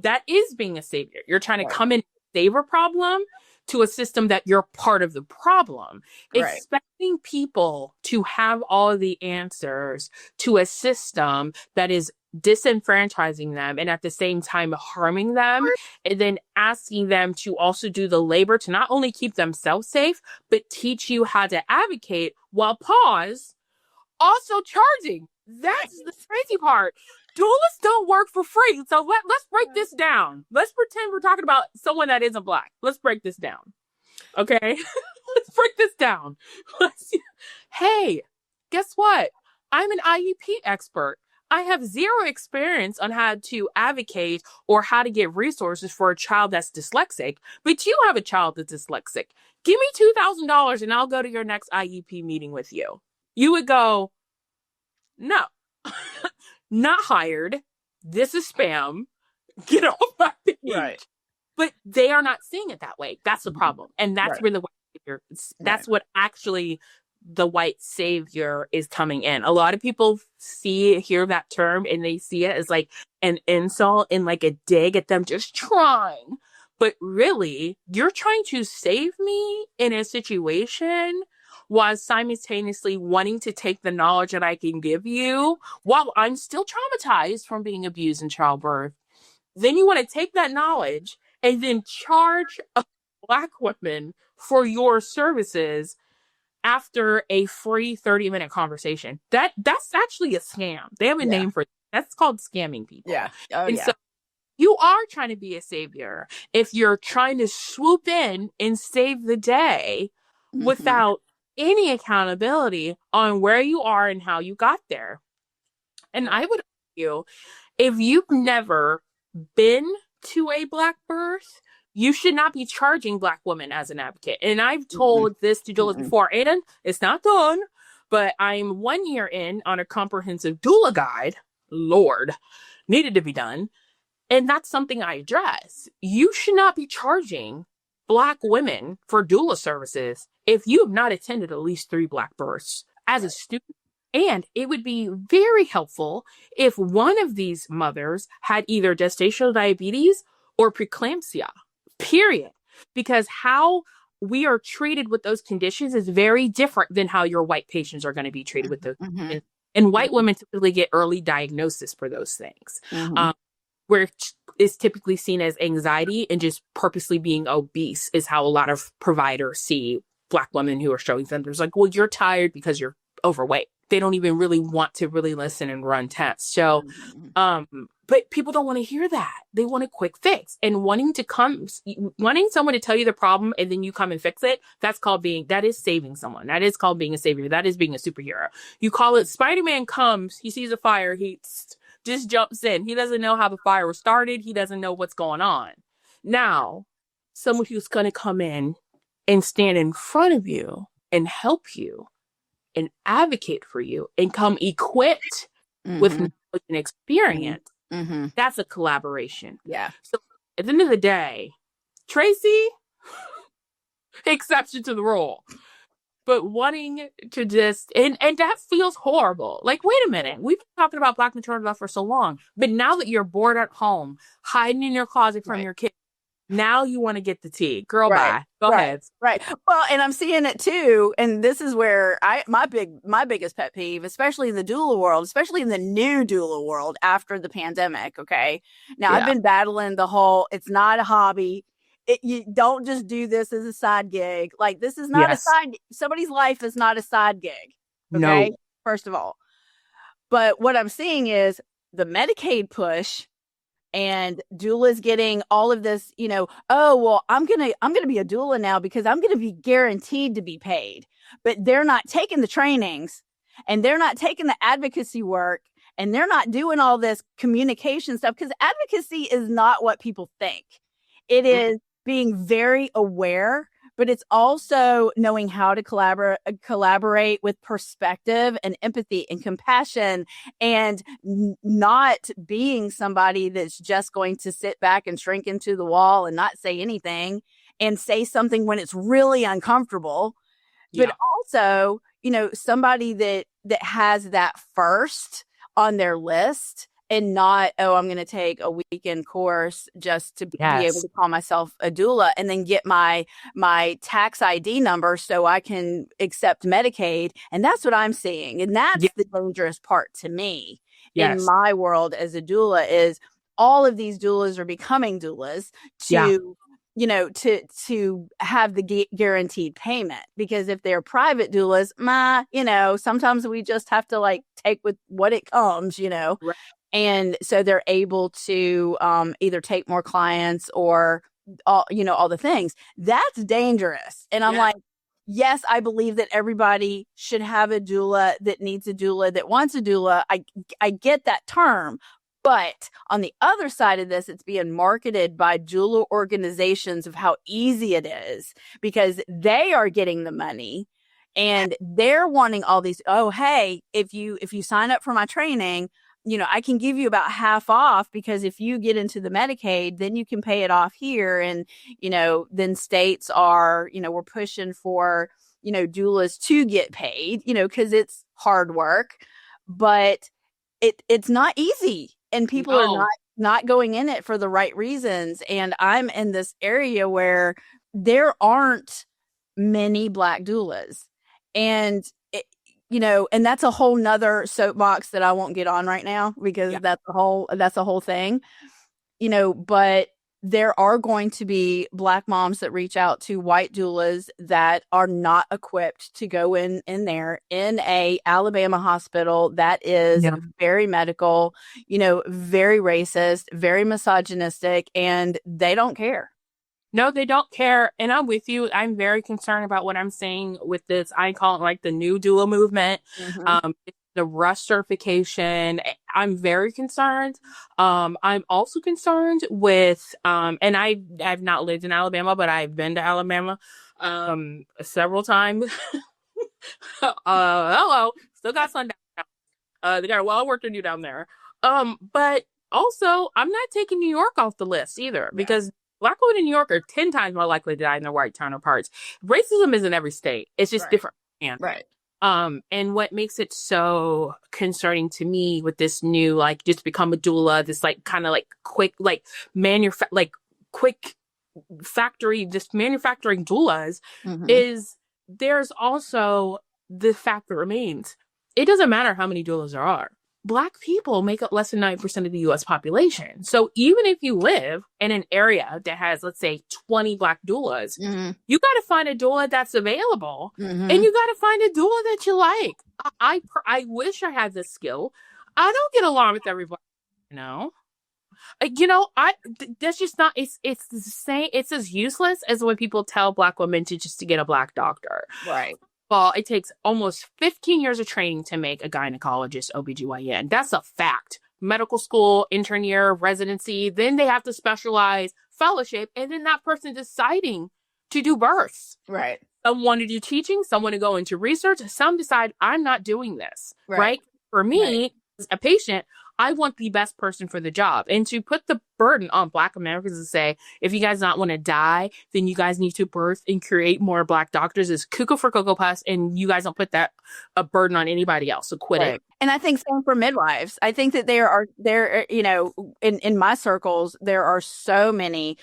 S1: That is being a savior. You're trying to come in and save a problem to a system that you're part of the problem. Right. Expecting people to have all of the answers to a system that is disenfranchising them and at the same time harming them, and then asking them to also do the labor to not only keep themselves safe, but teach you how to advocate while also charging. That's the crazy part. Doulas don't work for free. So let's break this down. Let's pretend we're talking about someone that isn't Black. Let's break this down. Okay? Let's break this down. Hey, guess what? I'm an IEP expert. I have zero experience on how to advocate or how to get resources for a child that's dyslexic, but you have a child that's dyslexic. Give me $2,000 and I'll go to your next IEP meeting with you. You would go, no, not hired. This is spam. Get off my page. Right. But they are not seeing it that way. That's the problem. And that's where that's what actually the white savior is coming in. A lot of people hear that term and they see it as like an insult and like a dig at them just trying. But really, you're trying to save me in a situation while simultaneously wanting to take the knowledge that I can give you while I'm still traumatized from being abused in childbirth. Then you want to take that knowledge and then charge a Black woman for your services after a free 30-minute conversation. That's actually a scam. They have a name for it. That's called scamming people. Yeah. So you are trying to be a savior if you're trying to swoop in and save the day without any accountability on where you are and how you got there. And I would argue, if you've never been to a Black birth, you should not be charging Black women as an advocate. And I've told this to doulas before, and it's not done, but I'm 1 year in on a comprehensive doula guide. Lord, needed to be done. And that's something I address. You should not be charging Black women for doula services if you have not attended at least 3 Black births as a student. And it would be very helpful if one of these mothers had either gestational diabetes or preeclampsia. Period. Because how we are treated with those conditions is very different than how your white patients are going to be treated with those. And white women typically get early diagnosis for those things, where it's typically seen as anxiety and just purposely being obese is how a lot of providers see Black women who are showing symptoms. Like, well, you're tired because you're overweight. They don't even really want to really listen and run tests. So, but people don't want to hear that. They want a quick fix, and wanting someone to tell you the problem and then you come and fix it. That is saving someone. That is called being a savior. That is being a superhero. You call it Spider-Man comes, he sees a fire, he just jumps in. He doesn't know how the fire was started. He doesn't know what's going on. Now, someone who's going to come in and stand in front of you and help you and advocate for you and come equipped with knowledge and experience, that's a collaboration. Yeah. So at the end of the day, Traci, exception to the rule, but wanting to just, and that feels horrible. Like, wait a minute, we've been talking about Black maternal love for so long, but now that you're bored at home, hiding in your closet from your kids, now you want to get the tea. Girl, bye. Go ahead. Right.
S2: Well, and I'm seeing it too. And this is where my biggest pet peeve, especially in the doula world, especially in the new doula world after the pandemic. Okay. Now I've been battling the whole, it's not a hobby. You don't just do this as a side gig. Like, this is not somebody's life is not a side gig. Okay. No. First of all. But what I'm seeing is the Medicaid push and doula's getting all of this, oh, well, I'm going to be a doula now because I'm going to be guaranteed to be paid. But they're not taking the trainings, and they're not taking the advocacy work, and they're not doing all this communication stuff, because advocacy is not what people think. It is being very aware, but it's also knowing how to collaborate with perspective and empathy and compassion, and not being somebody that's just going to sit back and shrink into the wall and not say anything, and say something when it's really uncomfortable. Yeah. But also, somebody that has that first on their list, and not, oh, I'm going to take a weekend course just to be able to call myself a doula, and then get my tax ID number so I can accept Medicaid. And that's what I'm seeing. And that's the dangerous part to me in my world as a doula, is all of these doulas are becoming doulas to have the guaranteed payment. Because if they're private doulas, sometimes we just have to take with what it comes, Right. And so they're able to either take more clients or all the things. That's dangerous. And I'm like, yes, I believe that everybody should have a doula, that needs a doula, that wants a doula. I get that term. But on the other side of this, it's being marketed by doula organizations of how easy it is, because they are getting the money and they're wanting all these, oh, hey, if you sign up for my training, I can give you about half off, because if you get into the Medicaid, then you can pay it off here. And, then states are, we're pushing for, doulas to get paid, because it's hard work, but it's not easy. And people are not going in it for the right reasons. And I'm in this area where there aren't many Black doulas. And and that's a whole nother soapbox that I won't get on right now, because that's a whole thing, but there are going to be Black moms that reach out to white doulas that are not equipped to go in there in a Alabama hospital that is very medical, very racist, very misogynistic, and they don't care.
S1: No, they don't care. And I'm with you. I'm very concerned about what I'm saying with this. I call it the new doula movement. Mm-hmm. The rush certification. I'm very concerned. I'm also concerned with, and I've not lived in Alabama, but I've been to Alabama several times. Hello. Still got sun down. They got a lot of work to do down there. But also, I'm not taking New York off the list either, because Black women in New York are 10 times more likely to die than their white counterparts. Racism is in every state. It's just different.
S2: Right.
S1: And what makes it so concerning to me with this new, just become a doula, this kind of quick, quick factory, just manufacturing doulas, is there's also the fact that remains. It doesn't matter how many doulas there are. Black people make up less than 9% of the U.S. population. So even if you live in an area that has, let's say, 20 Black doulas, you got to find a doula that's available, and you got to find a doula that you like. I wish I had this skill. I don't get along with everybody, that's just not, it's the same. It's as useless as when people tell Black women to get a Black doctor.
S2: Right.
S1: Well, it takes almost 15 years of training to make a gynecologist OBGYN. That's a fact. Medical school, intern year, residency, then they have to specialize, fellowship, and then that person deciding to do births.
S2: Right.
S1: Someone to do teaching, someone to go into research, some decide, I'm not doing this. Right? For me, as a patient, I want the best person for the job. And to put the burden on Black Americans to say, if you guys not want to die, then you guys need to birth and create more Black doctors is cuckoo for Cocoa Puffs. And you guys don't put a burden on anybody else. So quit it.
S2: And I think same for midwives. I think that there, in my circles, there are so many,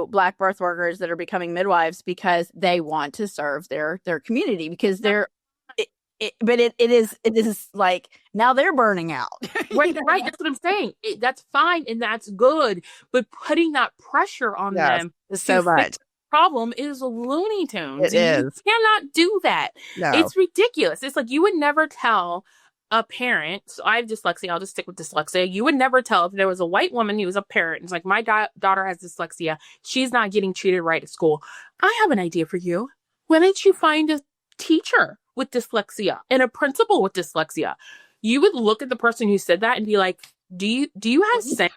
S2: Black birth workers that are becoming midwives because they want to serve their community, because they're, but it is now they're burning out.
S1: Right. That's what I'm saying. That's fine and that's good, but putting that pressure on them
S2: is so much.
S1: Problem is Looney Tunes.
S2: It is.
S1: You cannot do that. No. It's ridiculous. It's you would never tell a parent, so I have dyslexia, I'll just stick with dyslexia. You would never tell if there was a white woman who was a parent. It's like, my daughter has dyslexia. She's not getting treated right at school. I have an idea for you. Why don't you find a teacher with dyslexia and a principal with dyslexia? You would look at the person who said that and be like, do you have sense?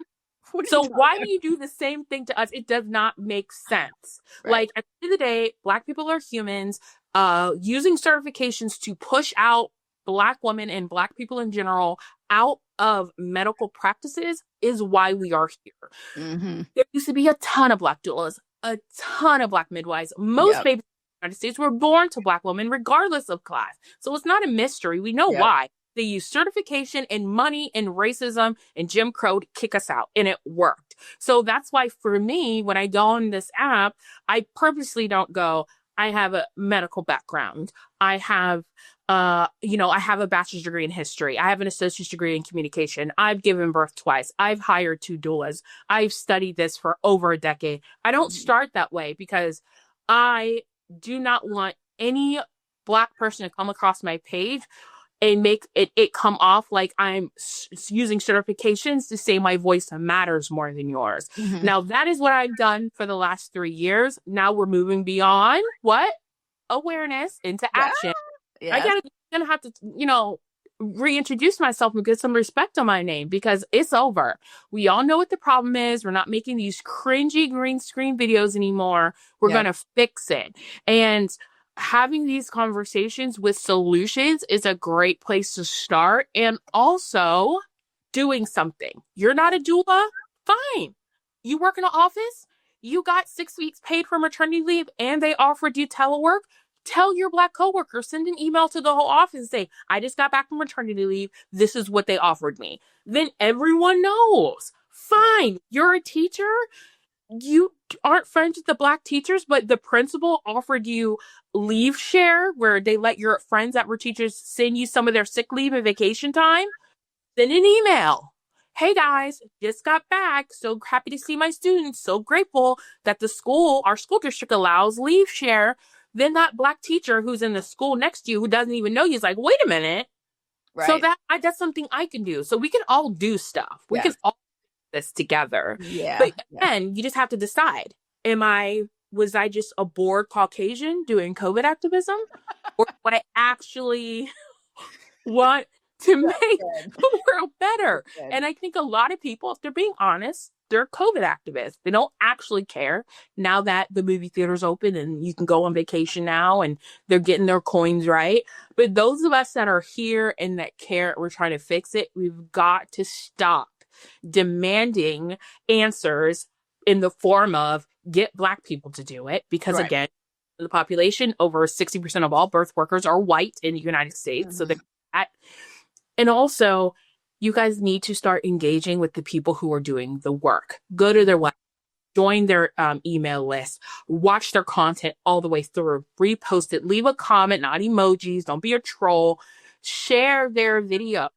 S1: So why do you do the same thing to us? It does not make sense. Right. Like, at the end of the day, Black people are humans. Using certifications to push out Black women and Black people in general out of medical practices is why we are here. Mm-hmm. There used to be a ton of Black doulas, a ton of Black midwives. Most babies in the United States were born to Black women regardless of class. So it's not a mystery. We know why. They use certification and money and racism and Jim Crow to kick us out. And it worked. So that's why for me, when I go on this app, I purposely don't go, I have a medical background. I have, I have a bachelor's degree in history. I have an associate's degree in communication. I've given birth twice. I've hired 2 doulas. I've studied this for over a decade. I don't start that way because I do not want any Black person to come across my page and make it come off like I'm using certifications to say my voice matters more than yours. Mm-hmm. Now, that is what I've done for the last 3 years. Now we're moving beyond what? Awareness into action. Yeah. I'm gonna have to, reintroduce myself and get some respect on my name because it's over. We all know what the problem is. We're not making these cringy green screen videos anymore. We're gonna fix it. And having these conversations with solutions is a great place to start. And also doing something. You're not a doula? Fine. You work in an office? You got 6 weeks paid for maternity leave and they offered you telework? Tell your Black coworker, send an email to the whole office and say, I just got back from maternity leave. This is what they offered me. Then everyone knows. Fine. You're a teacher. You aren't friends with the Black teachers, but the principal offered you leave share where they let your friends that were teachers send you some of their sick leave and vacation time. Send an email. Hey guys, just got back. So happy to see my students. So grateful that our school district allows leave share. Then that Black teacher who's in the school next to you who doesn't even know you is like, wait a minute. Right. So that's something I can do. So we can all do stuff. We can all this together. Yeah. But again, you just have to decide. Was I just a bored Caucasian doing COVID activism? Or would I actually want to make the world better? And I think a lot of people, if they're being honest, they're COVID activists. They don't actually care now that the movie theater's open and you can go on vacation now and they're getting their coins right. But those of us that are here and that care, we're trying to fix it, we've got to stop demanding answers in the form of get Black people to do it. Because again, the population, over 60% of all birth workers are white in the United States. Mm-hmm. So that, and also you guys need to start engaging with the people who are doing the work. Go to their website, join their email list, watch their content all the way through, repost it, leave a comment, not emojis, don't be a troll, share their video.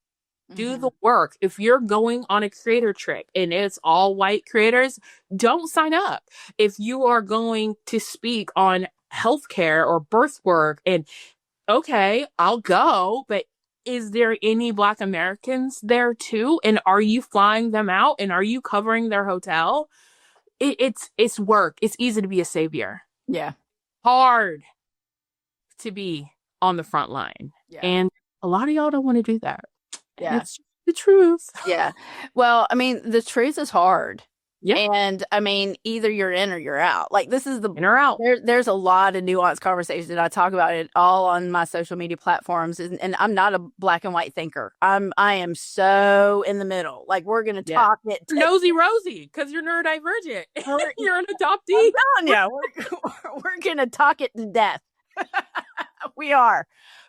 S1: Do the work. If you're going on a creator trip and it's all white creators, don't sign up. If you are going to speak on healthcare or birth work, and okay, I'll go, but is there any Black Americans there too? And are you flying them out? And are you covering their hotel? It's work. It's easy to be a savior. Yeah. Hard to be on the front line. Yeah. And a lot of y'all don't want to do that. Yeah. It's the truth.
S2: Yeah. Well, I mean, the truth is hard. Yeah. And I mean, either you're in or you're out. Like, this is the
S1: in or out.
S2: There's a lot of nuanced conversations that I talk about it all on my social media platforms. And I'm not a black and white thinker. I am so in the middle. Like, we're going to talk it.
S1: Nosy Rosie, because you're neurodivergent. You're an adoptee.
S2: Yeah. We're going to talk it to death. We are.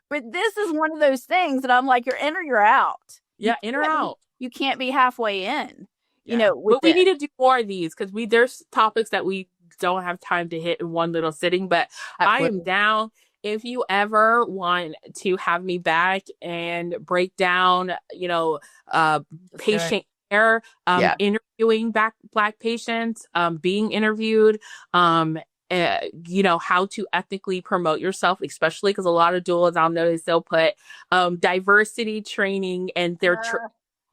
S2: But this is one of those things that I'm like, you're in or you're out.
S1: Yeah, in or out.
S2: You can't be halfway in.
S1: Yeah. But we need to do more of these because there's topics that we don't have time to hit in one little sitting. But I am down. If you ever want to have me back and break down, patient care, interviewing Black patients, being interviewed, how to ethically promote yourself, especially because a lot of doulas, I'll notice they'll put diversity training and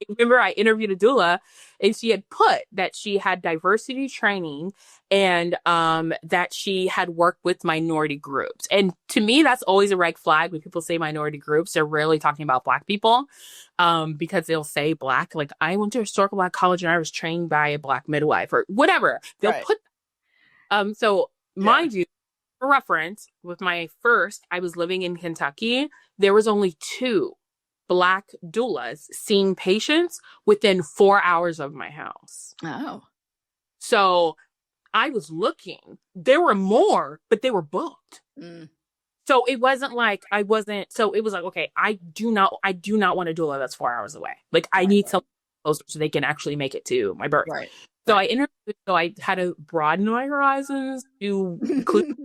S1: remember I interviewed a doula and she had put that she had diversity training and that she had worked with minority groups. And to me, that's always a red flag when people say minority groups. They're rarely talking about Black people because they'll say Black. Like, I went to historical Black college and I was trained by a Black midwife or whatever. They'll put mind you, for reference, with my first, I was living in Kentucky. There was only 2 Black doulas seeing patients within 4 hours of my house.
S2: Oh.
S1: So I was looking. There were more, but they were booked. Mm. So it wasn't like so it was like, okay, I do not want a doula that's 4 hours away. Like, I need something closer so they can actually make it to my birth.
S2: Right.
S1: So I had to broaden my horizons to include.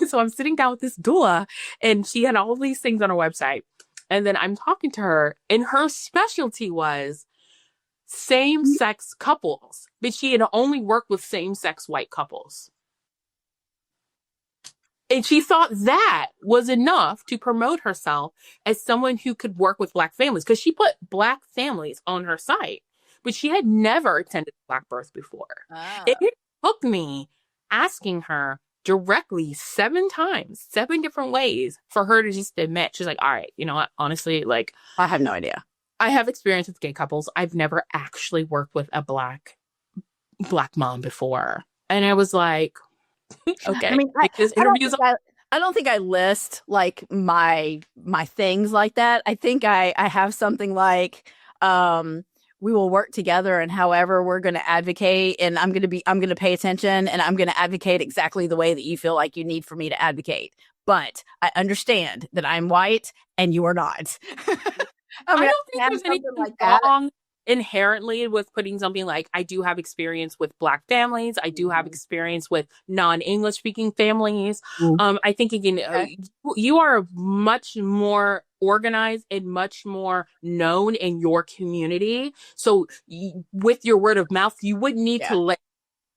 S1: So I'm sitting down with this doula and she had all these things on her website. And then I'm talking to her and her specialty was same-sex couples, but she had only worked with same-sex white couples. And she thought that was enough to promote herself as someone who could work with Black families because she put Black families on her site, but she had never attended a Black birth before. Ah. It took me asking her directly 7 times, 7 different ways for her to just admit. She's like, all right, you know what? Honestly, like,
S2: I have no idea.
S1: I have experience with gay couples. I've never actually worked with a black mom before. And I was like, okay.
S2: I mean, I don't think I list like my things like that. I think I have something like, we will work together and however we're going to advocate and I'm going to pay attention and I'm going to advocate exactly the way that you feel like you need for me to advocate. But I understand that I'm white and you are not.
S1: I don't think there's anything like wrong inherently with putting something like, I do have experience with Black families. I do have experience with non-English speaking families. I think again, you are much more organized and much more known in your community. So with your word of mouth, you wouldn't need to let,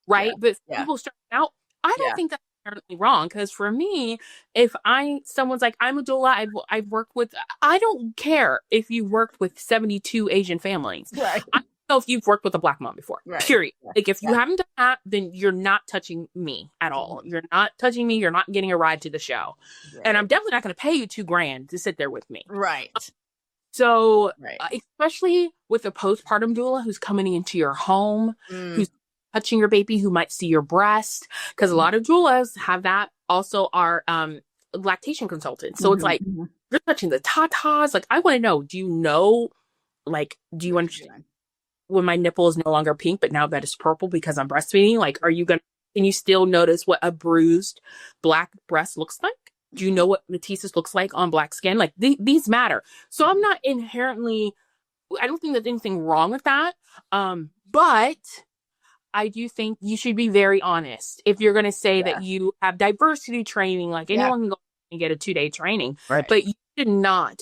S1: right? But people starting out, I don't think that's inherently wrong. Because for me, if someone's like, I'm a doula, I've worked with, I don't care if you worked with 72 Asian families. Right. I don't know if you've worked with a Black mom before, period. Like, if you haven't done that, then you're not touching me at all. You're not touching me. You're not getting a ride to the show. Right. And I'm definitely not going to pay you $2,000 to sit there with me.
S2: Right.
S1: So, especially with a postpartum doula who's coming into your home, who's touching your baby, who might see your breast, because a lot of doulas have that, also are lactation consultants. So it's like, you're touching the tatas. Like, I want to know, do you understand when my nipple is no longer pink, but now that it's purple because I'm breastfeeding? Like, can you still notice what a bruised Black breast looks like? Do you know what metastasis looks like on Black skin? Like, these matter. So I'm not inherently, I don't think there's anything wrong with that. But I do think you should be very honest. If you're going to say that you have diversity training, like anyone can go and get a 2-day training, but you should not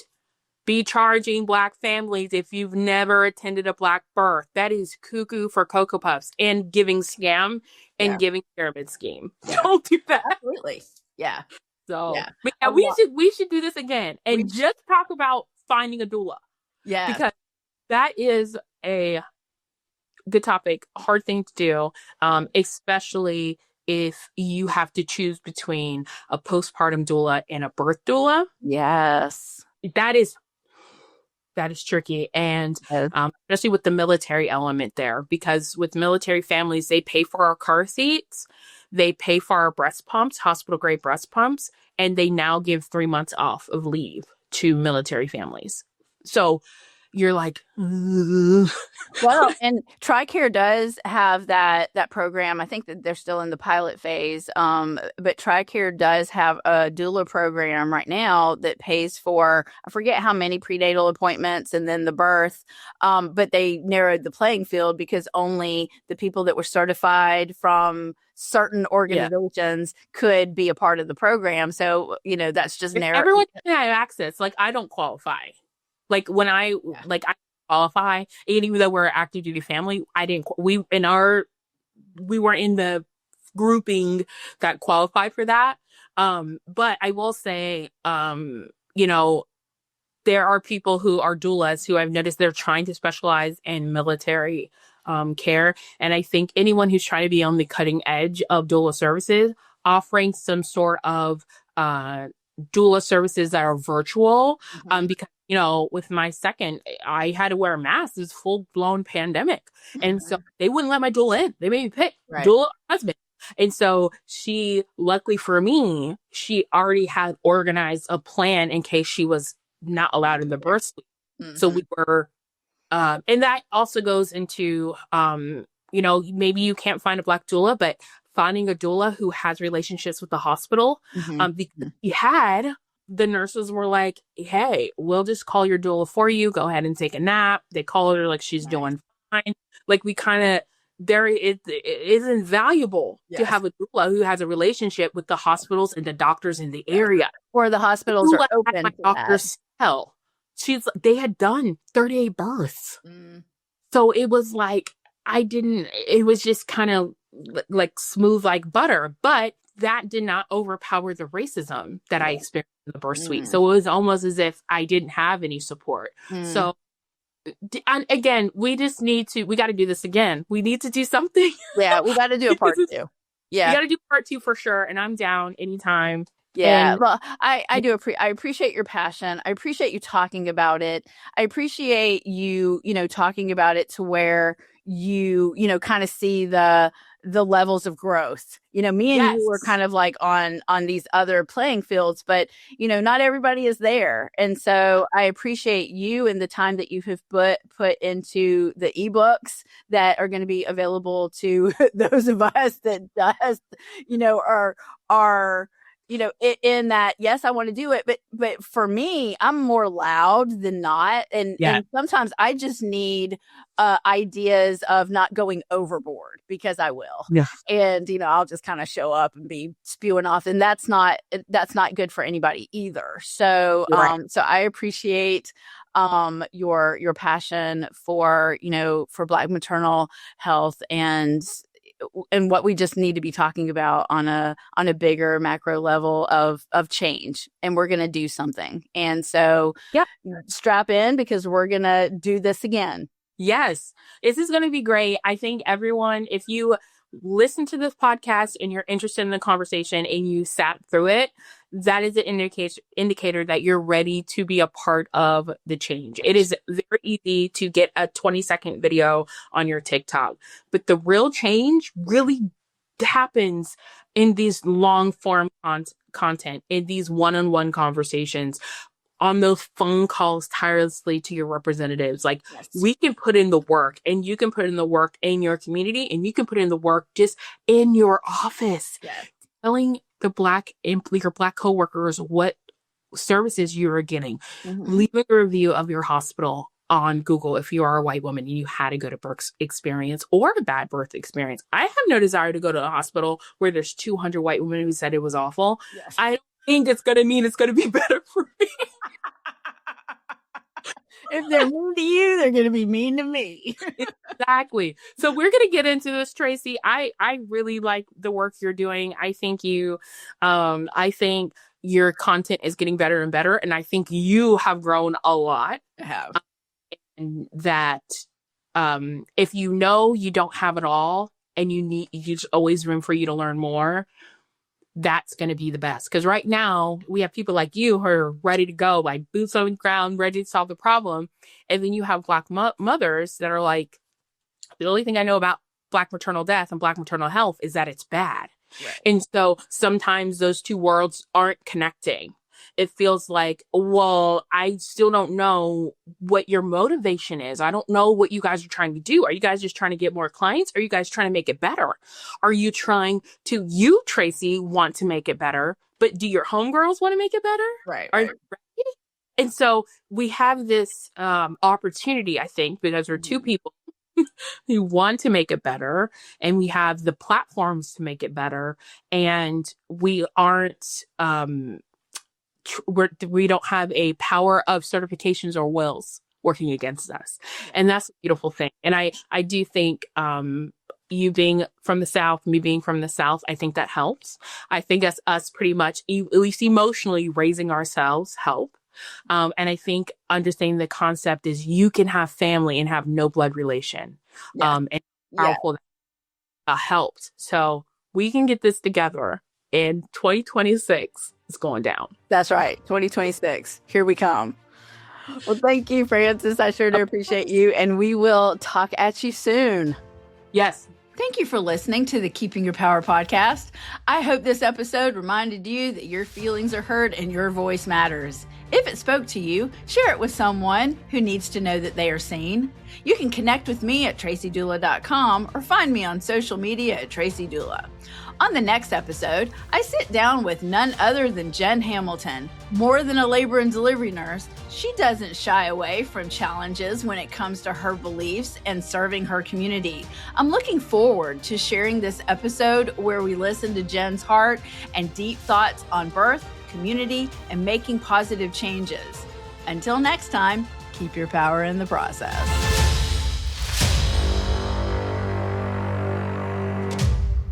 S1: be charging Black families if you've never attended a Black birth. That is cuckoo for Cocoa Puffs and giving scam and giving pyramid scheme. Don't do that.
S2: Absolutely. Yeah.
S1: So we should do this again and just talk about finding a doula. Yeah. Because that is a good topic, hard thing to do, especially if you have to choose between a postpartum doula and a birth doula.
S2: Yes.
S1: That is tricky. And especially with the military element there, because with military families, they pay for our car seats, they pay for our breast pumps, hospital grade breast pumps, and they now give 3 months off of leave to military families. So you're like,
S2: well, and TRICARE does have that program. I think that they're still in the pilot phase. But TRICARE does have a doula program right now that pays for, I forget how many prenatal appointments and then the birth. But they narrowed the playing field because only the people that were certified from certain organizations could be a part of the program. So, that's just narrow.
S1: Everyone can have access. Like, I don't qualify. Like, when I qualify, even though we're an active duty family, we were in the grouping that qualify for that. But I will say, you know, there are people who are doulas who I've noticed they're trying to specialize in military care. And I think anyone who's trying to be on the cutting edge of doula services, offering some sort of doula services that are virtual, because, you know, with my second, I had to wear a mask. It was full blown pandemic. And so they wouldn't let my doula in. They made me pick doula husband. And so she, luckily for me, she already had organized a plan in case she was not allowed in the birth suite. So we were, and that also goes into, you know, maybe you can't find a Black doula, but finding a doula who has relationships with the hospital. Because he had, the nurses were like, hey, we'll just call your doula for you. Go ahead and take a nap. They call her like she's doing fine. Like we kind of, it is invaluable to have a doula who has a relationship with the hospitals and the doctors in the area.
S2: Or the hospitals are open.
S1: My doctor's hell. They had done 38 births. So it was like, it was just kind of like smooth like butter, but that did not overpower the racism that I experienced in the birth suite. So it was almost as if I didn't have any support. So, and again, we got to do this again. We need to do something.
S2: Yeah, we got to do a part 2. Yeah.
S1: We got to do part 2 for sure. And I'm down anytime.
S2: Yeah. Well, I appreciate your passion. I appreciate you talking about it. I appreciate you, talking about it to where you kind of see the levels of growth. Me and you were kind of like on these other playing fields, but not everybody is there. And so I appreciate you and the time that you have put into the ebooks that are going to be available to those of us that are in that, yes, I want to do it. But for me, I'm more loud than not. And sometimes I just need ideas of not going overboard, because I will. Yeah. And, I'll just kind of show up and be spewing off. And that's not good for anybody either. So, so I appreciate your passion for Black maternal health and what we just need to be talking about on a bigger macro level of change. And we're going to do something. And so strap in, because we're going to do this again.
S1: Yes, this is going to be great. I think everyone, if you listen to this podcast and you're interested in the conversation and you sat through it, that is an indicator that you're ready to be a part of the change. It is very easy to get a 20-second video on your TikTok, but the real change really happens in these long form content, in these one-on-one conversations, on those phone calls tirelessly to your representatives. Like, we can put in the work, and you can put in the work in your community, and you can put in the work just in your office. Telling your Black coworkers what services you are getting. Leaving a review of your hospital on Google if you are a white woman and you had a good birth experience or a bad birth experience. I have no desire to go to a hospital where there's 200 white women who said it was awful. I don't think it's going to mean it's going to be better for me.
S2: If they're mean to you, they're going to be mean to me.
S1: Exactly. So we're going to get into this, Traci. I really like the work you're doing. I think I think your content is getting better and better. And I think you have grown a lot.
S2: I have.
S1: And that if you know you don't have it all and there's always room for you to learn more, that's going to be the best. Because right now we have people like you who are ready to go, like boots on the ground, ready to solve the problem. And then you have Black mothers that are like, the only thing I know about Black maternal death and Black maternal health is that it's bad. And so sometimes those two worlds aren't connecting. It feels like, well, I still don't know what your motivation is. I don't know what you guys are trying to do. Are you guys just trying to get more clients? Are you guys trying to make it better? Are you you, Traci, want to make it better, but do your homegirls want to make it better?
S2: Right.
S1: Are you ready? And so we have this opportunity, I think, because we're two people who want to make it better, and we have the platforms to make it better, and we aren't we don't have a power of certifications or wills working against us. And that's a beautiful thing. And I do think you being from the South, me being from the South, I think that helps. I think us pretty much, at least emotionally, raising ourselves help. And I think understanding the concept is you can have family and have no blood relation. And powerful helped. So we can get this together, and 2026 is going down.
S2: That's right. 2026. Here we come. Well, thank you, Frances. I sure do appreciate you. And we will talk at you soon.
S1: Yes.
S2: Thank you for listening to the Keeping Your Power podcast. I hope this episode reminded you that your feelings are heard and your voice matters. If it spoke to you, share it with someone who needs to know that they are seen. You can connect with me at tracidoula.com or find me on social media at Traci Doula. On the next episode, I sit down with none other than Jen Hamilton. More than a labor and delivery nurse, she doesn't shy away from challenges when it comes to her beliefs and serving her community. I'm looking forward to sharing this episode where we listen to Jen's heart and deep thoughts on birth, community, and making positive changes. Until next time, keep your power in the process.